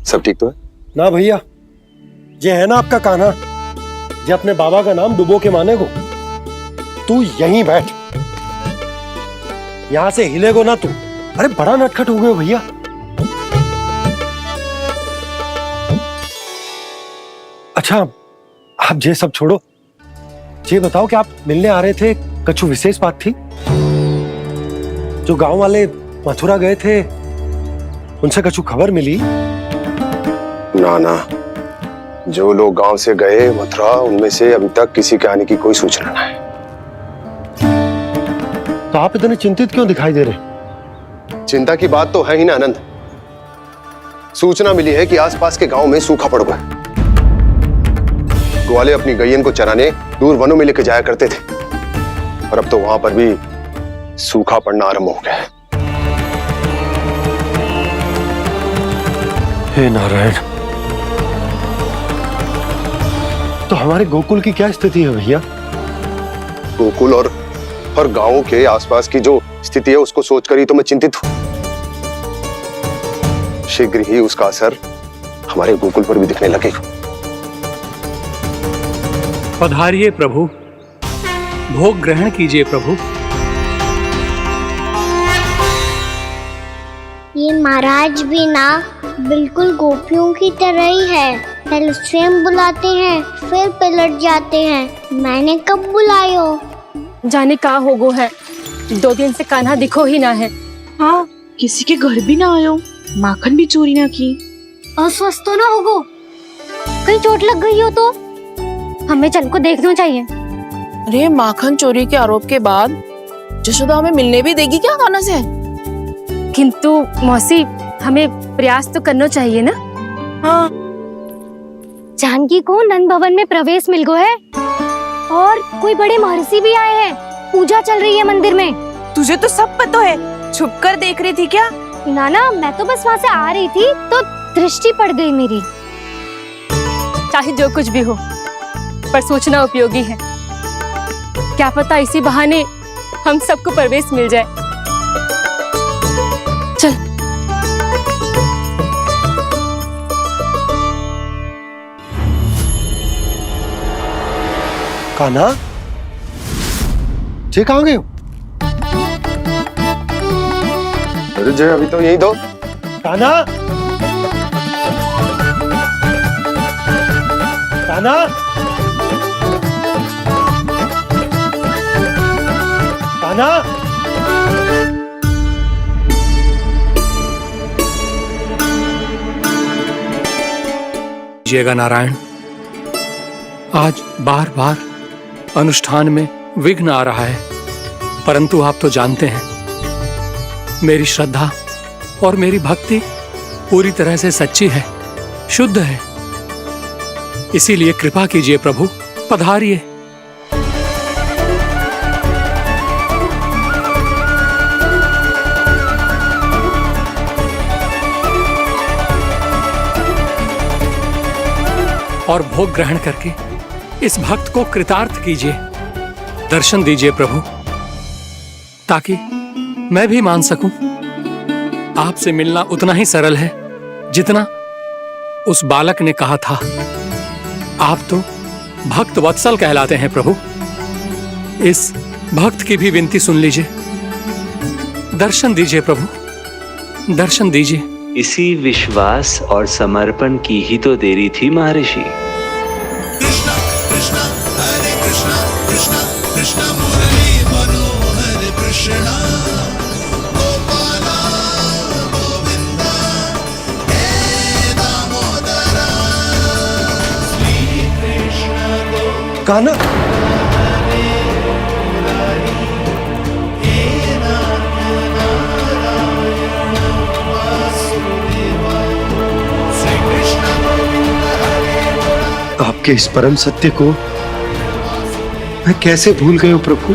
सब ठीक तो है? ना भैया, ये है ना आपका कान्हा, ये अपने बाबा का नाम डुबो के माने को। तू यहीं बैठ, यहां से हिलेगो ना तू। अरे बड़ा नटखट हो गए भैया। अच्छा, आप ये सब छोड़ो, ये बताओ कि आप मिलने आ रहे थे, कछु विशेष बात थी? जो गांव वाले मथुरा गए थे, उनसे कछु खबर मिली? ना ना, जो लोग गांव से गए मथुरा, उनमें से अभी तक किसी के आने की कोई सूचना नहीं है। तो आप इतने चिंतित क्यों दिखाई दे रहे? चिंता की बात तो है ही ना आनंद। सूचना मिली है कि आसपास के गांव में सूखा पड़ गया। ग्वाले अपनी गैयन को चराने दूर वनों में लेकर जाया करते थे, और अब तो वहां पर भी सूखा पड़ना आरंभ हो गया है। हे नारायण, तो हमारे गोकुल की क्या स्थिति है भैया? गोकुल और गांवों के आसपास की जो स्थिति है उसको सोचकर ही तो मैं चिंतित हूं। शीघ्र ही उसका असर हमारे गोकुल पर भी दिखने लगेगा। पधारिए प्रभु, भोग ग्रहण कीजिए प्रभु। ये महाराज भी ना बिल्कुल गोपियों की तरह ही है। पहले स्वयं बुलाते हैं, फिर पलट जाते हैं। मैंने कब बुलाए हो? जाने कहाँ होगो है, 2 दिन से कान्हा दिखो ही ना है। हाँ, किसी के घर भी ना आयो, माखन भी चोरी ना की। अस्वस्थ तो ना होगो, कहीं चोट लग गई हो तो? हमें चल को देखना चाहिए। अरे माखन चोरी के आरोप के बाद जशोदा हमें मिलने भी देगी क्या कान्हा से? किंतु मौसी, हमें प्रयास तो करना चाहिए ना। हाँ, जानकी को नंद भवन में प्रवेश मिल गो है और कोई बड़े महर्षि भी आए हैं। पूजा चल रही है मंदिर में। तुझे तो सब पता है, छुप कर देख रही थी क्या? ना, मैं तो बस वहाँ से आ रही थी तो दृष्टि पड़ गई मेरी। चाहे जो कुछ भी हो, पर सोचना उपयोगी है। क्या पता इसी बहाने हम सबको प्रवेश मिल जाए। चल। कान्हा, जी कहाँ गए हो? अरे जय, अभी तो यही दो। कान्हा, कान्हा, कान्हा। कीजिएगा नारायण, आज बार बार अनुष्ठान में विघ्न आ रहा है, परंतु आप तो जानते हैं मेरी श्रद्धा और मेरी भक्ति पूरी तरह से सच्ची है, शुद्ध है। इसीलिए कृपा कीजिए प्रभु, पधारिए। और भोग ग्रहण करके इस भक्त को कृतार्थ कीजिए। दर्शन दीजिए प्रभु, ताकि मैं भी मान सकूं। आपसे मिलना उतना ही सरल है जितना उस बालक ने कहा था। आप तो भक्त वत्सल कहलाते हैं प्रभु। इस भक्त की भी विनती सुन लीजिए। दर्शन दीजिए प्रभु, दर्शन दीजिए। इसी विश्वास और समर्पण की ही तो देरी थी महर्षि। कृष्णा कृष्णा हरे कृष्णा कृष्णा कृष्णा मुरली मनोहर कृष्णा गोपाला गोविंदा हे दामोदरा श्री कृष्ण कान्हा, आपके इस परम सत्य को मैं कैसे भूल गया प्रभु।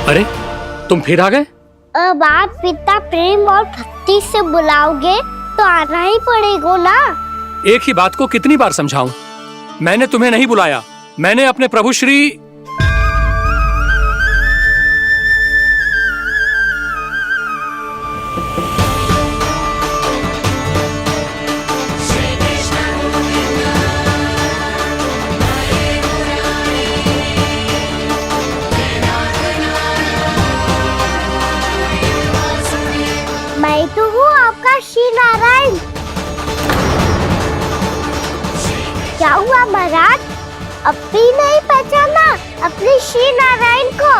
अरे, तुम फिर आ गए? अब आप पिता प्रेम और भक्ति से बुलाओगे तो आना ही पड़ेगा ना। एक ही बात को कितनी बार समझाऊं? मैंने तुम्हें नहीं बुलाया, मैंने अपने प्रभु श्री मैं तो हूँ आपका श्री नारायण। क्या हुआ महाराज, अब भी नहीं पहचाना अपने श्री नारायण को?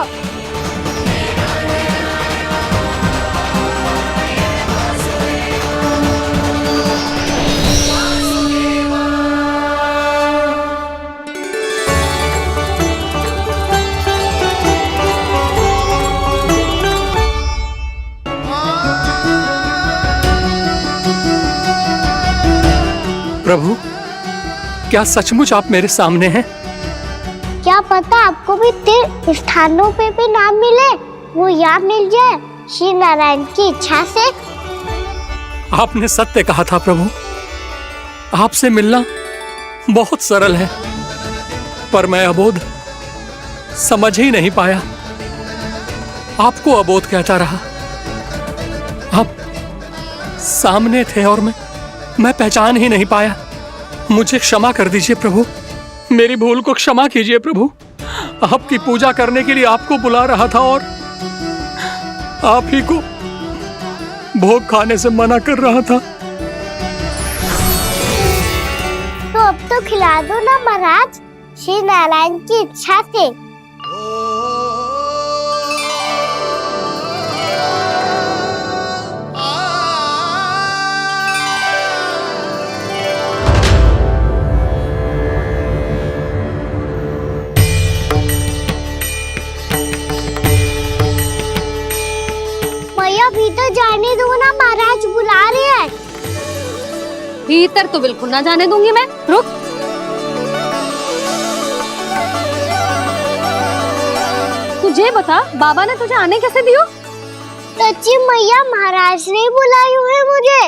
प्रभु, क्या सचमुच आप मेरे सामने हैं? क्या पता आपको भी तीर्थ स्थानों पे भी नाम मिले, वो यहाँ मिल जाए श्री नारायण की इच्छा से। आपने सत्य कहा था प्रभु, आपसे मिलना बहुत सरल है, पर मैं अबोध समझ ही नहीं पाया। आपको अबोध कहता रहा। आप सामने थे और मैं मैं पहचान ही नहीं पाया। मुझे क्षमा कर दीजिए प्रभु, मेरी भूल को क्षमा कीजिए प्रभु। आपकी पूजा करने के लिए आपको बुला रहा था और आप ही को भोग खाने से मना कर रहा था। तो अब तो खिला दो ना महाराज, श्री नारायण की इच्छा से। मैया भीतर जाने दो ना, महाराज बुला रहे हैं। भीतर तो बिल्कुल ना जाने दूंगी मैं। रुक। तुझे बता, बाबा ने तुझे आने कैसे दियो? सच्ची मैया, महाराज ने बुलाई हुई मुझे।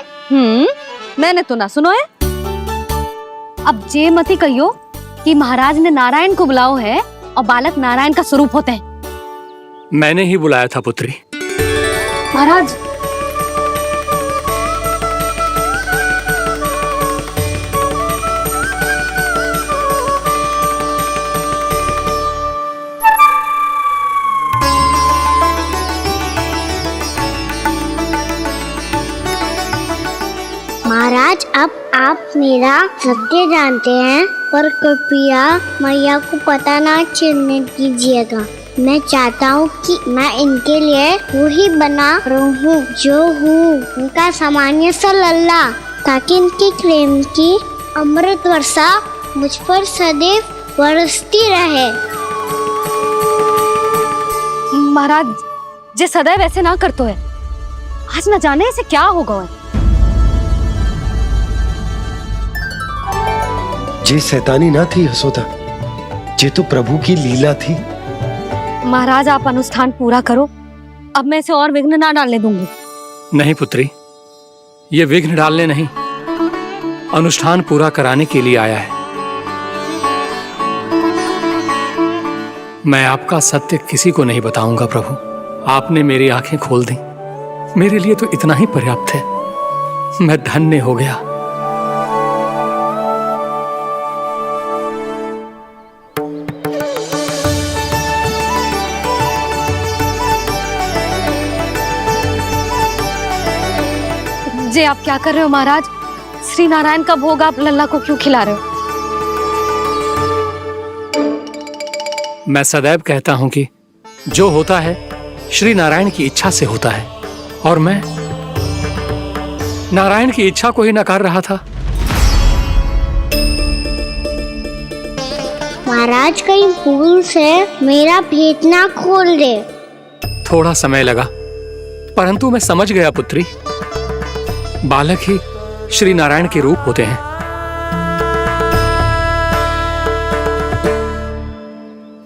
मैंने तो ना सुनो है। अब जे मती कहियो कि महाराज ने नारायण को बुलाओ है और बालक नारायण का स्वरूप होते हैं। मैंने ही बुलाया था पुत्री। महाराज, महाराज अब आप मेरा सत्य जानते हैं, पर कृपया मैया को पता ना चलने दीजिएगा। मैं चाहता हूँ कि मैं इनके लिए वही बना रहूँ जो हूँ, उनका सामान्य सा लल्ला, ताकि इनके प्रेम की अमृत वर्षा मुझ पर सदैव बरसती रहे। महाराज जे सदैव ऐसे ना करतो है, आज न जाने इसे क्या होगा है। जे शैतानी ना थी यशोदा, जे तो प्रभु की लीला थी। महाराज आप अनुष्ठान पूरा करो, अब मैं इसे और विघ्न ना डालने दूंगी। नहीं पुत्री, ये विघ्न डालने नहीं, अनुष्ठान पूरा कराने के लिए आया है। मैं आपका सत्य किसी को नहीं बताऊंगा प्रभु। आपने मेरी आंखें खोल दी, मेरे लिए तो इतना ही पर्याप्त है। मैं धन्य हो गया। जे आप क्या कर रहे हो महाराज? श्री नारायण का भोग आप लल्ला को क्यों खिला रहे हो? मैं सदैव कहता हूं कि जो होता है श्री नारायण की इच्छा से होता है, और मैं नारायण की इच्छा को ही नकार रहा था। महाराज कहीं भूल से मेरा भेद ना खोल दे। थोड़ा समय लगा, परंतु मैं समझ गया पुत्री। बालक ही श्री नारायण के रूप होते हैं।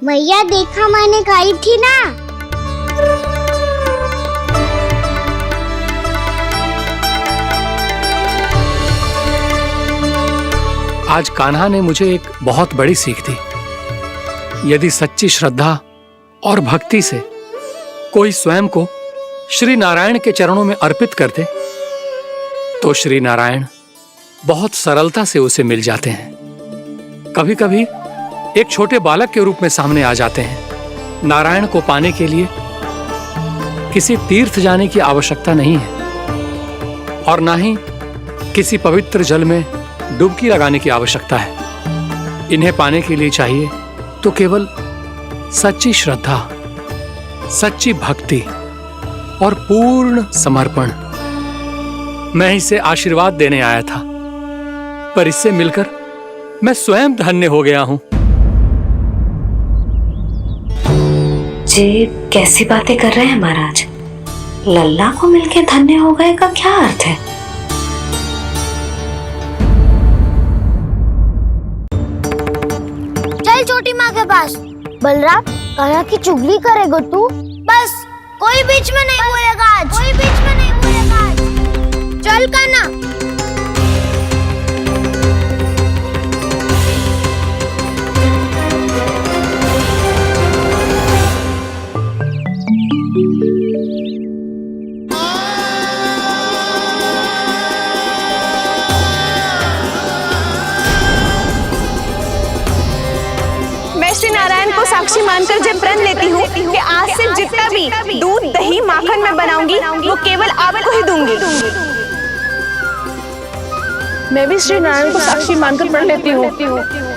मैया देखा मैंने कही थी ना। आज कान्हा ने मुझे एक बहुत बड़ी सीख दी। यदि सच्ची श्रद्धा और भक्ति से कोई स्वयं को श्री नारायण के चरणों में अर्पित कर दे, तो श्री नारायण बहुत सरलता से उसे मिल जाते हैं। कभी कभी एक छोटे बालक के रूप में सामने आ जाते हैं। नारायण को पाने के लिए किसी तीर्थ जाने की आवश्यकता नहीं है, और ना ही किसी पवित्र जल में डुबकी लगाने की आवश्यकता है। इन्हें पाने के लिए चाहिए तो केवल सच्ची श्रद्धा, सच्ची भक्ति और पूर्ण समर्पण। मैं इसे आशीर्वाद देने आया था, पर इससे मिलकर मैं स्वयं धन्य हो गया हूं। जी कैसी बातें कर रहे हैं महाराज? लल्ला को मिलके धन्य हो गए का क्या अर्थ है? चल छोटी माँ के पास। बलराम, कान्हा की चुगली करेगा तू? बस, कोई बीच में नहीं बोलेगा आज। कोई बीच में नहीं बोलेगा आज। चल कान्हा। साक्षी मानकर जब प्रण लेती हूँ कि आज से जितना भी दूध दही माखन मैं बनाऊंगी वो केवल आपको ही दूंगी। मैं भी श्री नारायण को साक्षी मानकर प्रण लेती हूँ।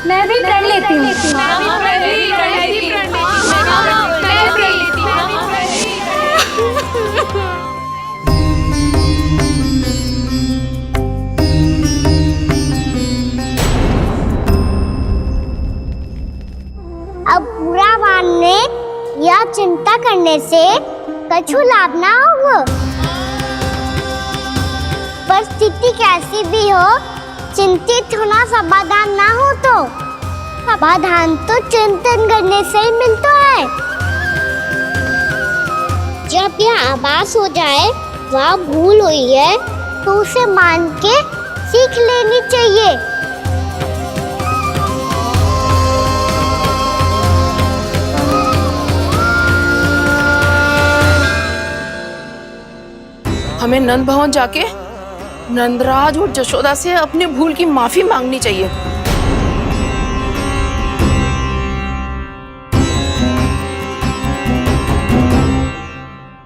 मैं भी प्रण लेती हूँ। अब बुरा मानने या चिंता करने से कछु लाभ ना होगा। परिस्थिति कैसी भी हो, चिंतित होना समाधान ना हो तो समाधान तो चिंतन करने से ही मिलता है। जब यह आभास हो जाए वह भूल हुई है तो उसे मान के सीख लेनी चाहिए। हमें नंद भवन जाके नंदराज और जशोदा से अपनी भूल की माफी मांगनी चाहिए।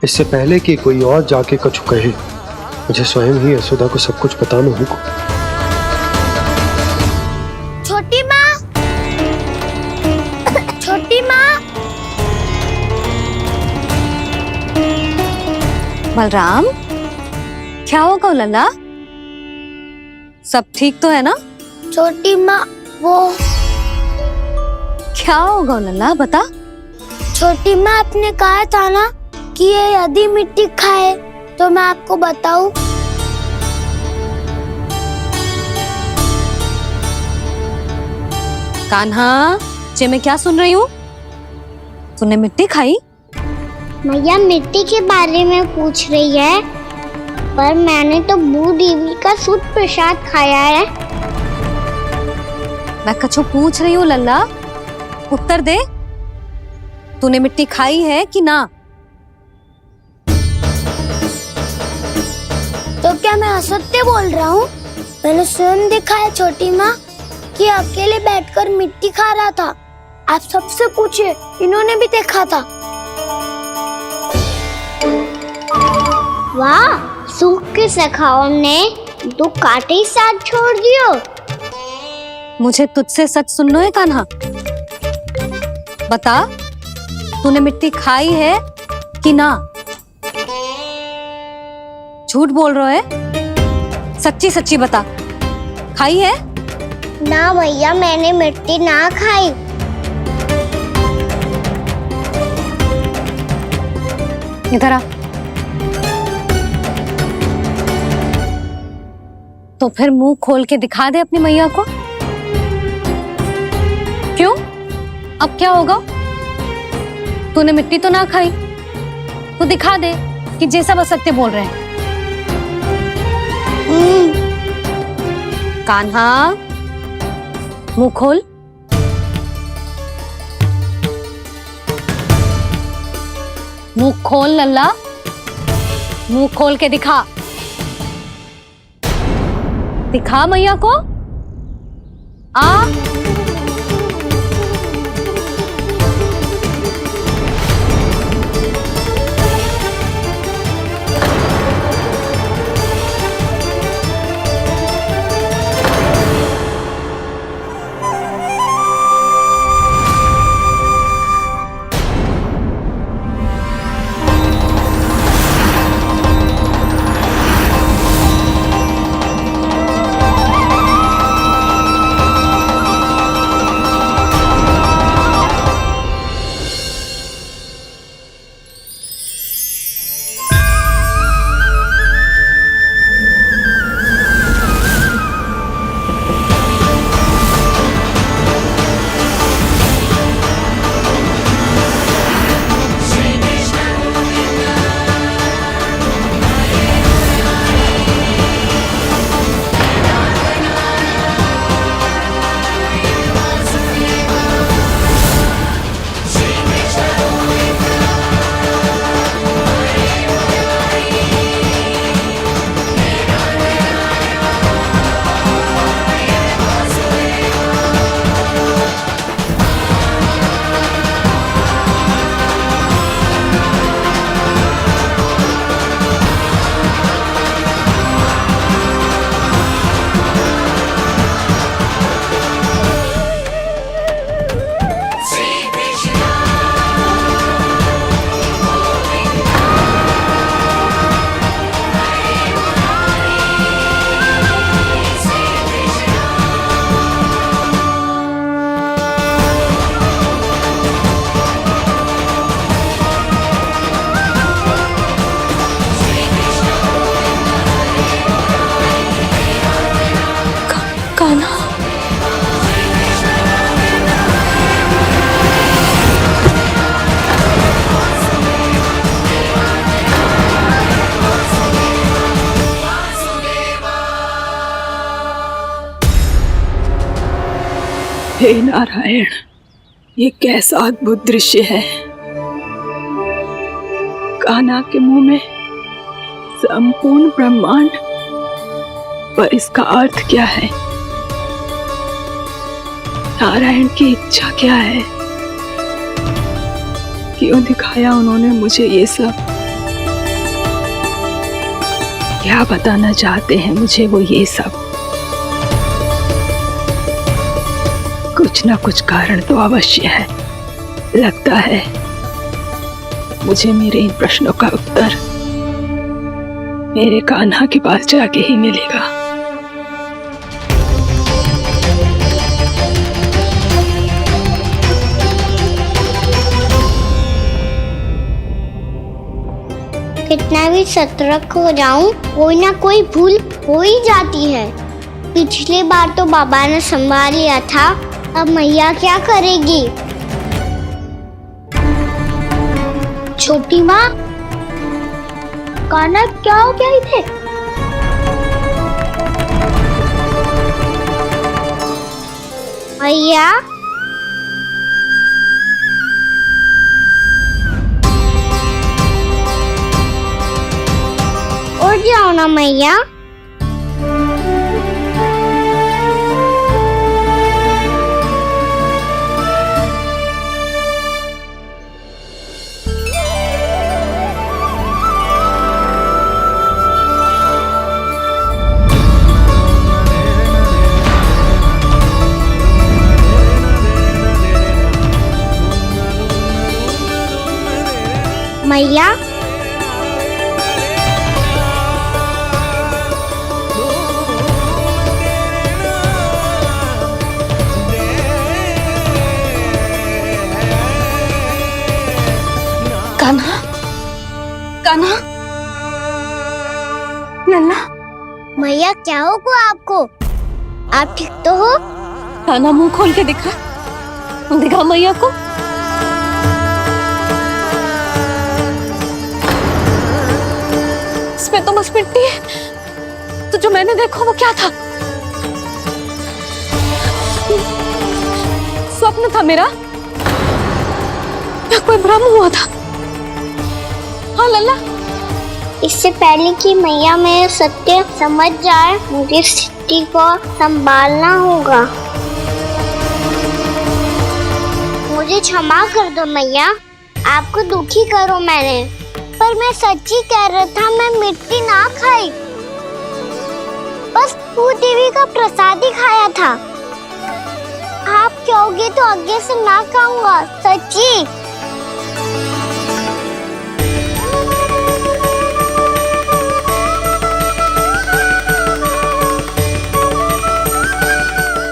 इससे पहले कि कोई और जाके कछु कहे, मुझे स्वयं ही यशोदा को सब कुछ बताना होगा। छोटी माँ, छोटी माँ। बलराम, क्या होगा लल्ला? सब ठीक तो है ना? छोटी माँ, वो क्या होगा लल्ला, बता। छोटी माँ, आपने कहा था ना कि ये यदि मिट्टी खाए तो मैं आपको बताऊं। कान्हा, जे मैं क्या सुन रही हूँ? तूने मिट्टी खाई? मैया मिट्टी के बारे में पूछ रही है, पर मैंने तो भू देवी का शुद्ध प्रसाद खाया है। मैं कछु पूछ रही हूँ लल्ला, उत्तर दे। तूने मिट्टी खाई है कि ना? तो क्या मैं असत्य बोल रहा हूँ? मैंने स्वयं देखा है छोटी माँ कि अकेले बैठकर मिट्टी खा रहा था। आप सबसे पूछिए, इन्होंने भी देखा था। वाह, सूख के सखाओं ने दो कांटे ही साथ छोड़ दियो। मुझे तुझसे सच सुनना है कान्हा। बता, तूने मिट्टी खाई है कि ना? झूठ बोल रहा है, सच्ची सच्ची बता, खाई है? ना भैया, मैंने मिट्टी ना खाई। इधर आ। तो फिर मुंह खोल के दिखा दे अपनी मैया को। क्यों? अब क्या होगा? तूने मिट्टी तो ना खाई, तो दिखा दे कि जैसा वो सत्य बोल रहे हैं। कान्हा, मुंह खोल। मुंह खोल लल्ला, मुंह खोल के दिखा। दिखा मैया को। आ हे नारायण, ये कैसा अद्भुत दृश्य है। कान्हा के मुंह में संपूर्ण ब्रह्मांड, पर इसका अर्थ क्या है? नारायण की इच्छा क्या है? क्यों दिखाया उन्होंने मुझे ये सब? क्या बताना चाहते हैं मुझे वो ये सब? कुछ ना कुछ कारण तो अवश्य है। लगता है मुझे मेरे इन प्रश्नों का उत्तर मेरे कान्हा के पास जाके ही मिलेगा। कितना भी सतर्क हो जाऊं, कोई ना कोई भूल हो ही जाती है। पिछली बार तो बाबा ने संभाल लिया था, अब मैया क्या करेगी? छोटी माँ, कान्हा क्या हो गया इधर? मैया, उठ जाओ ना मैया। मैया, कान्हा, कान्हा, लल्ला। मैया क्या होगा आपको? आप ठीक तो हो? कान्हा मुंह खोल के दिखा, दिखा मैया को। इसमें तो बस मिट्टी है, तो जो मैंने देखा वो क्या था? स्वप्न था मेरा या कोई भ्रम हुआ था? हाँ लल्ला, इससे पहले कि मैया मेरे सत्य समझ जाए, मुझे स्थिति को संभालना होगा। मुझे क्षमा कर दो मैया, आपको दुखी करो मैंने, पर मैं सच्ची कह रहा था, मैं मिट्टी ना खाई, बस भू देवी का प्रसाद ही खाया था। आप कहोगे तो आगे से ना खाऊंगा, सच्ची।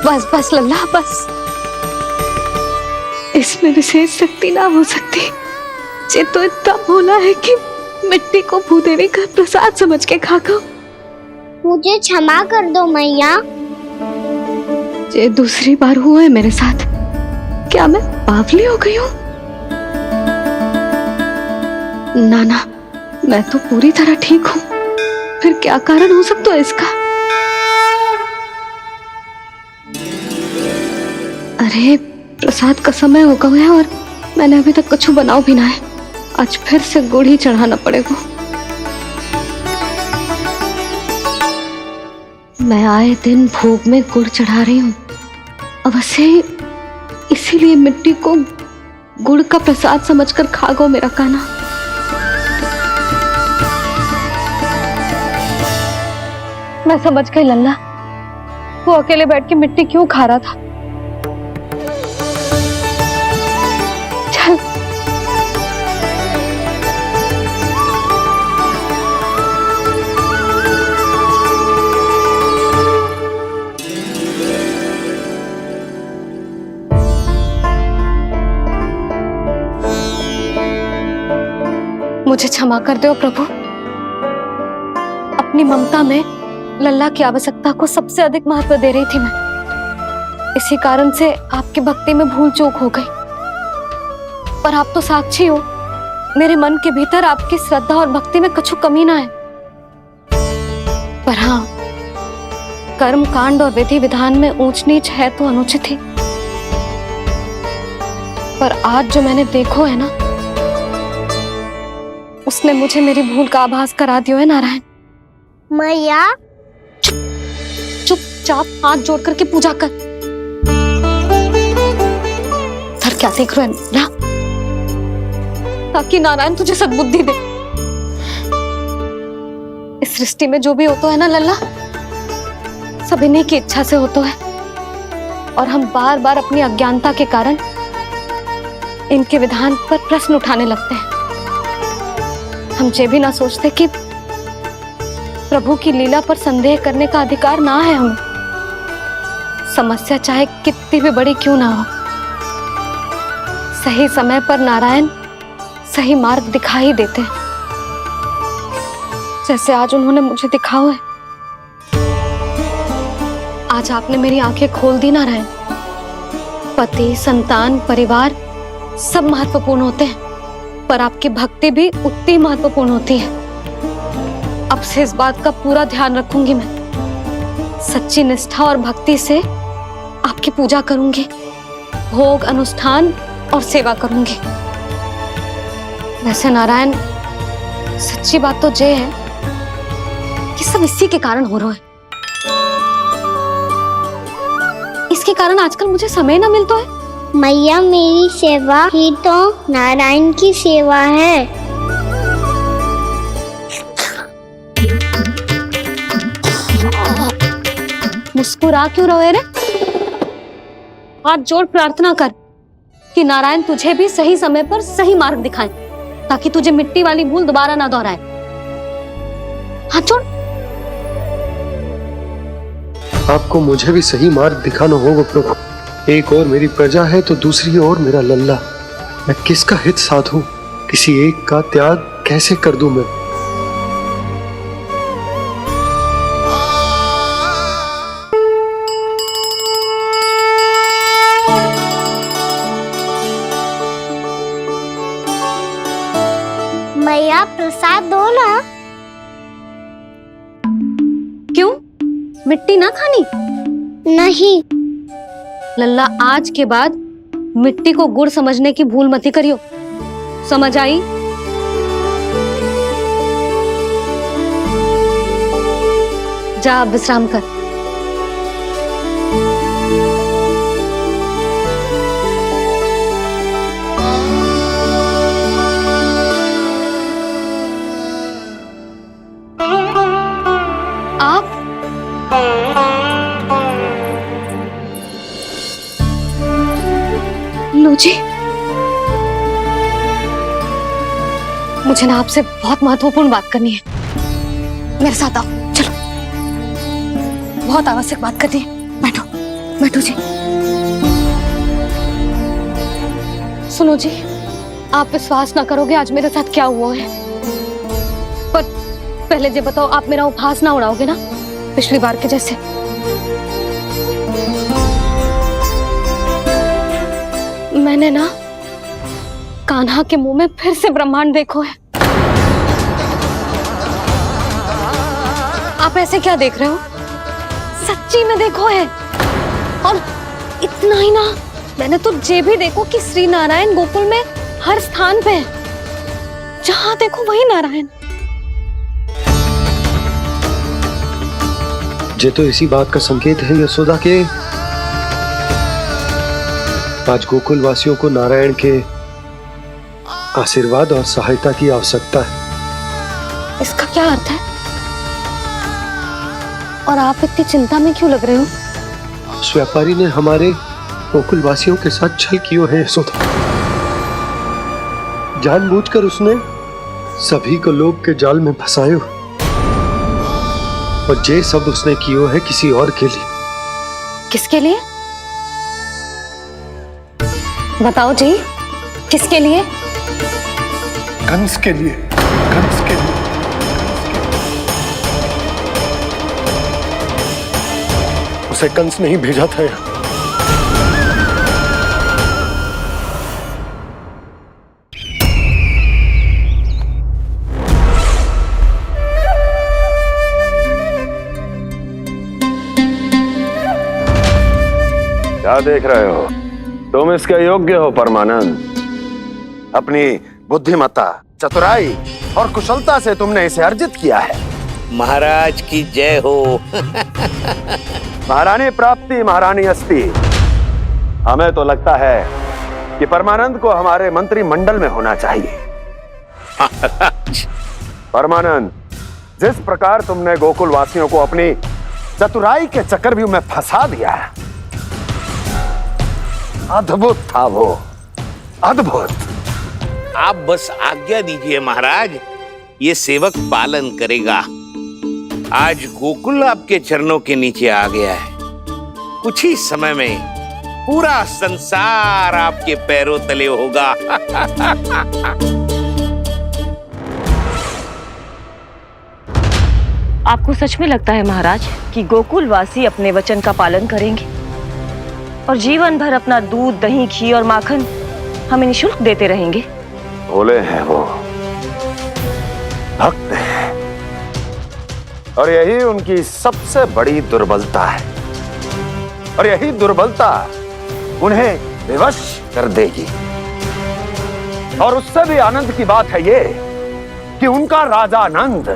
बस बस लल्ला, बस। इसमें विशेष शक्ति ना हो सकती। ये तो इतना भोला है कि मिट्टी को भूदेवी का प्रसाद समझ के खा गया। मुझे क्षमा कर दो मैया। ये दूसरी बार हुआ है मेरे साथ। क्या मैं बावली हो गई हूँ? ना ना, मैं तो पूरी तरह ठीक हूँ। फिर क्या कारण हो सकता है इसका? अरे प्रसाद का समय हो गया है और मैंने अभी तक कुछ बनाओ भी ना है। आज फिर से गुड़ ही चढ़ाना पड़ेगा। मैं आए दिन भोग में गुड़ चढ़ा रही हूँ, अवश्य इसीलिए मिट्टी को गुड़ का प्रसाद समझकर खा गो मेरा कान्हा। मैं समझ गई लल्ला, वो अकेले बैठ के मिट्टी क्यों खा रहा था। चल मुझे क्षमा कर दो प्रभु। अपनी ममता में लल्ला की आवश्यकता को सबसे अधिक महत्व दे रही थी मैं। इसी कारण से आपकी भक्ति में भूल चूक हो गई। पर आप तो साक्षी हो, मेरे मन के भीतर आपकी श्रद्धा और भक्ति में कुछ कमी ना है। पर हाँ, कर्म कांड और विधि विधान में ऊंच नीच है तो अनुचित ही। पर आज जो मैंने देखो है ना, उसने मुझे मेरी भूल का आभास करा दियो है नारायण। मैया चुपचाप हाथ जोड़ करके पूजा कर। सर क्या देख रहे हैं ना, ताकि नारायण तुझे सद्बुद्धि दे। इस सृष्टि में जो भी होता है ना लल्ला, सब इन्हीं की इच्छा से होता है, और हम बार बार अपनी अज्ञानता के कारण इनके विधान पर प्रश्न उठाने लगते हैं। हम ये भी ना सोचते कि प्रभु की लीला पर संदेह करने का अधिकार ना है हमें, समस्या चाहे कितनी भी बड़ी क्यों ना हो। सही समय पर नारायण सही मार्ग दिखा ही देते हैं, जैसे आज उन्होंने मुझे दिखाओ है। आज आपने मेरी आंखें खोल दी नारायण। पति, संतान, परिवार सब महत्वपूर्ण होते हैं, पर आपकी भक्ति भी उतनी महत्वपूर्ण होती है। अब से इस बात का पूरा ध्यान रखूंगी मैं। सच्ची निष्ठा और भक्ति से आपकी पूजा करूंगी, भोग, अनुष्ठान और सेवा करूंगी। वैसे नारायण, सच्ची बात तो ये है कि सब इसी के कारण हो रहा है। इसके कारण आजकल मुझे समय ना मिलता है। मैया, मेरी सेवा ही तो नारायण की सेवा है। मुस्कुरा क्यों रहे रे? हाथ जोड़ प्रार्थना कर कि नारायण तुझे भी सही समय पर सही मार्ग दिखाएं, ताकि तुझे मिट्टी वाली भूल दोबारा ना दोहराए। हाथ जोड़। आपको मुझे भी सही मार्ग दिखाना होगा प्रभु। एक और मेरी प्रजा है तो दूसरी ओर मेरा लल्ला। मैं किसका हित साधूं? किसी एक का त्याग कैसे कर दूं मैं? मैया, प्रसाद दो ना। क्यों? मिट्टी ना खानी? नहीं। लल्ला, आज के बाद मिट्टी को गुड़ समझने की भूल मत करियो, समझ आई? जा विश्राम कर। आप लो जी, मुझे ना आपसे बहुत महत्वपूर्ण बात करनी है। मेरे साथ आओ, चलो। बहुत आवश्यक बात करनी है। बैठो, बैठो जी। सुनो जी, आप विश्वास ना करोगे आज मेरे साथ क्या हुआ है। पर पहले ये बताओ, आप मेरा उपहास ना उड़ाओगे ना, पिछली बार के जैसे? मैंने ना कान्हा के मुंह में फिर से ब्रह्मांड देखो है। आप ऐसे क्या देख रहे हो? सच्ची में देखो है। और इतना ही ना, मैंने तो ये भी देखो कि श्री नारायण गोकुल में हर स्थान पे है, जहां देखो वही नारायण। ये तो इसी बात का संकेत है यशोदा के आज गोकुल वासियों को नारायण के आशीर्वाद और सहायता की आवश्यकता है। इसका क्या अर्थ है? और आप इतनी चिंता में क्यों लग रहे हो? उस व्यापारी ने हमारे गोकुल वासियों के साथ छल किया है यशोदा। जानबूझकर उसने सभी को लोभ के जाल में फंसायो, और ये सब उसने किया है किसी और के लिए। किसके लिए? बताओ जी, किसके लिए? कंस के लिए। कंस के लिए। उसे कंस नहीं भेजा था यहाँ। क्या देख रहे हो? तुम इसके योग्य हो परमानंद। अपनी बुद्धिमत्ता, चतुराई और कुशलता से तुमने इसे अर्जित किया है। महाराज की जय हो। महारानी प्राप्ति महारानी अस्ति। हमें तो लगता है कि परमानंद को हमारे मंत्रिमंडल में होना चाहिए। परमानंद, जिस प्रकार तुमने गोकुल वासियों को अपनी चतुराई के चक्रव्यूह में फंसा दिया, अद्भुत था वो, अद्भुत। आप बस आज्ञा दीजिए महाराज, ये सेवक पालन करेगा। आज गोकुल आपके चरणों के नीचे आ गया है। कुछ ही समय में पूरा संसार आपके पैरों तले होगा। आपको सच में लगता है महाराज कि गोकुल वासी अपने वचन का पालन करेंगे और जीवन भर अपना दूध, दही, घी और माखन हमें निःशुल्क देते रहेंगे? भोले हैं वो, भक्त हैं, और यही उनकी सबसे बड़ी दुर्बलता है। और यही दुर्बलता उन्हें विवश कर देगी। और उससे भी आनंद की बात है ये कि उनका राजा नंद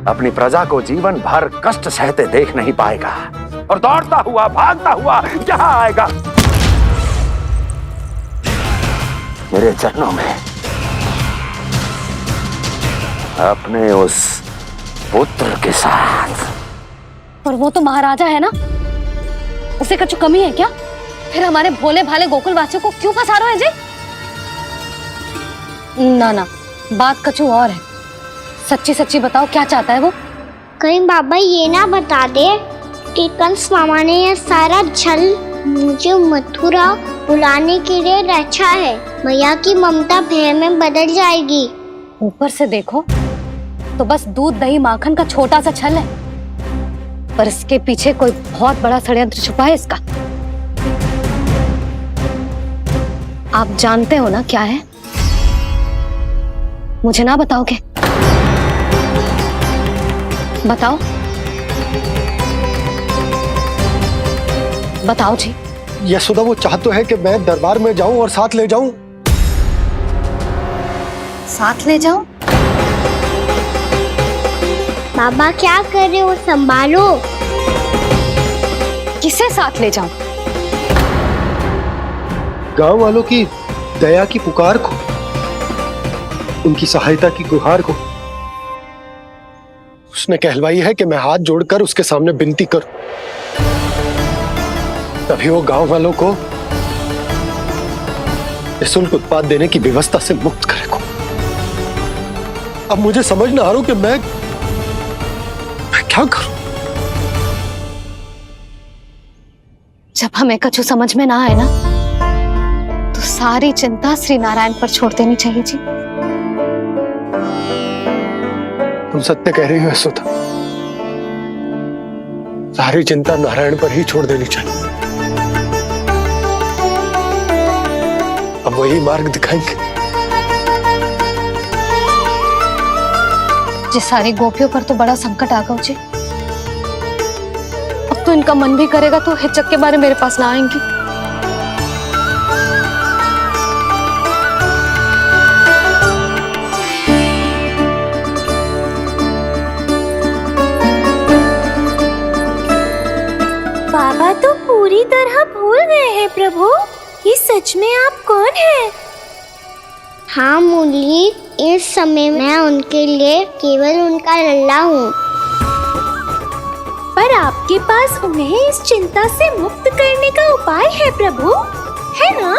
अपनी प्रजा को जीवन भर कष्ट सहते देख नहीं पाएगा और दौड़ता हुआ, भागता हुआ यहाँ आएगा मेरे चरणों में, अपने उस पुत्र के साथ। पर वो तो महाराजा है ना, उसे कुछ कमी है क्या? फिर हमारे भोले भाले गोकुल वासियों को क्यों फंसा रहे हैं जी? ना ना, बात कछु और है। सच्ची सच्ची बताओ, क्या चाहता है वो? कहीं बाबा ये ना बता दे कि कंस मामा ने यह सारा छल मुझे मथुरा बुलाने के लिए रचा है। मैया की ममता भय में बदल जाएगी। ऊपर से देखो तो बस दूध, दही, माखन का छोटा सा छल है, पर इसके पीछे कोई बहुत बड़ा षड्यंत्र छुपा है इसका। आप जानते हो ना क्या है? मुझे ना बताओगे? बताओ बताओ जी। यशोदा, वो चाह तो है कि मैं दरबार में जाऊं और साथ ले जाऊं। साथ ले जाऊं? बाबा क्या कर रहे हो, संभालो। किसे साथ ले जाऊं? गांव वालों की दया की पुकार को, उनकी सहायता की गुहार को। उसने कहलवाई है कि मैं हाथ जोड़कर उसके सामने विनती करूं, तभी वो गांव वालों को निःशुल्क उत्पाद देने की व्यवस्था से मुक्त करेगा। अब मुझे समझ ना आ रहा कि मैं क्या करूं। जब हमें कछु समझ में ना आए ना, तो सारी चिंता श्री नारायण पर छोड़ देनी चाहिए जी। तुम सत्य कह रही हो यशोदा, सारी चिंता नारायण पर ही छोड़ देनी चाहिए। अब वही मार्ग दिखाएंगे। जिस सारी गोपियों पर तो बड़ा संकट आ गया जी। अब तो इनका मन भी करेगा तो हिचक के बारे मेरे पास ना आएंगी। बाबा तो पूरी तरह भूल गए हैं प्रभु, ये सच में आप कौन हैं? हाँ मुरली, इस समय मैं उनके लिए केवल उनका लल्ला हूँ। पर आपके पास उन्हें इस चिंता से मुक्त करने का उपाय है प्रभु, है ना?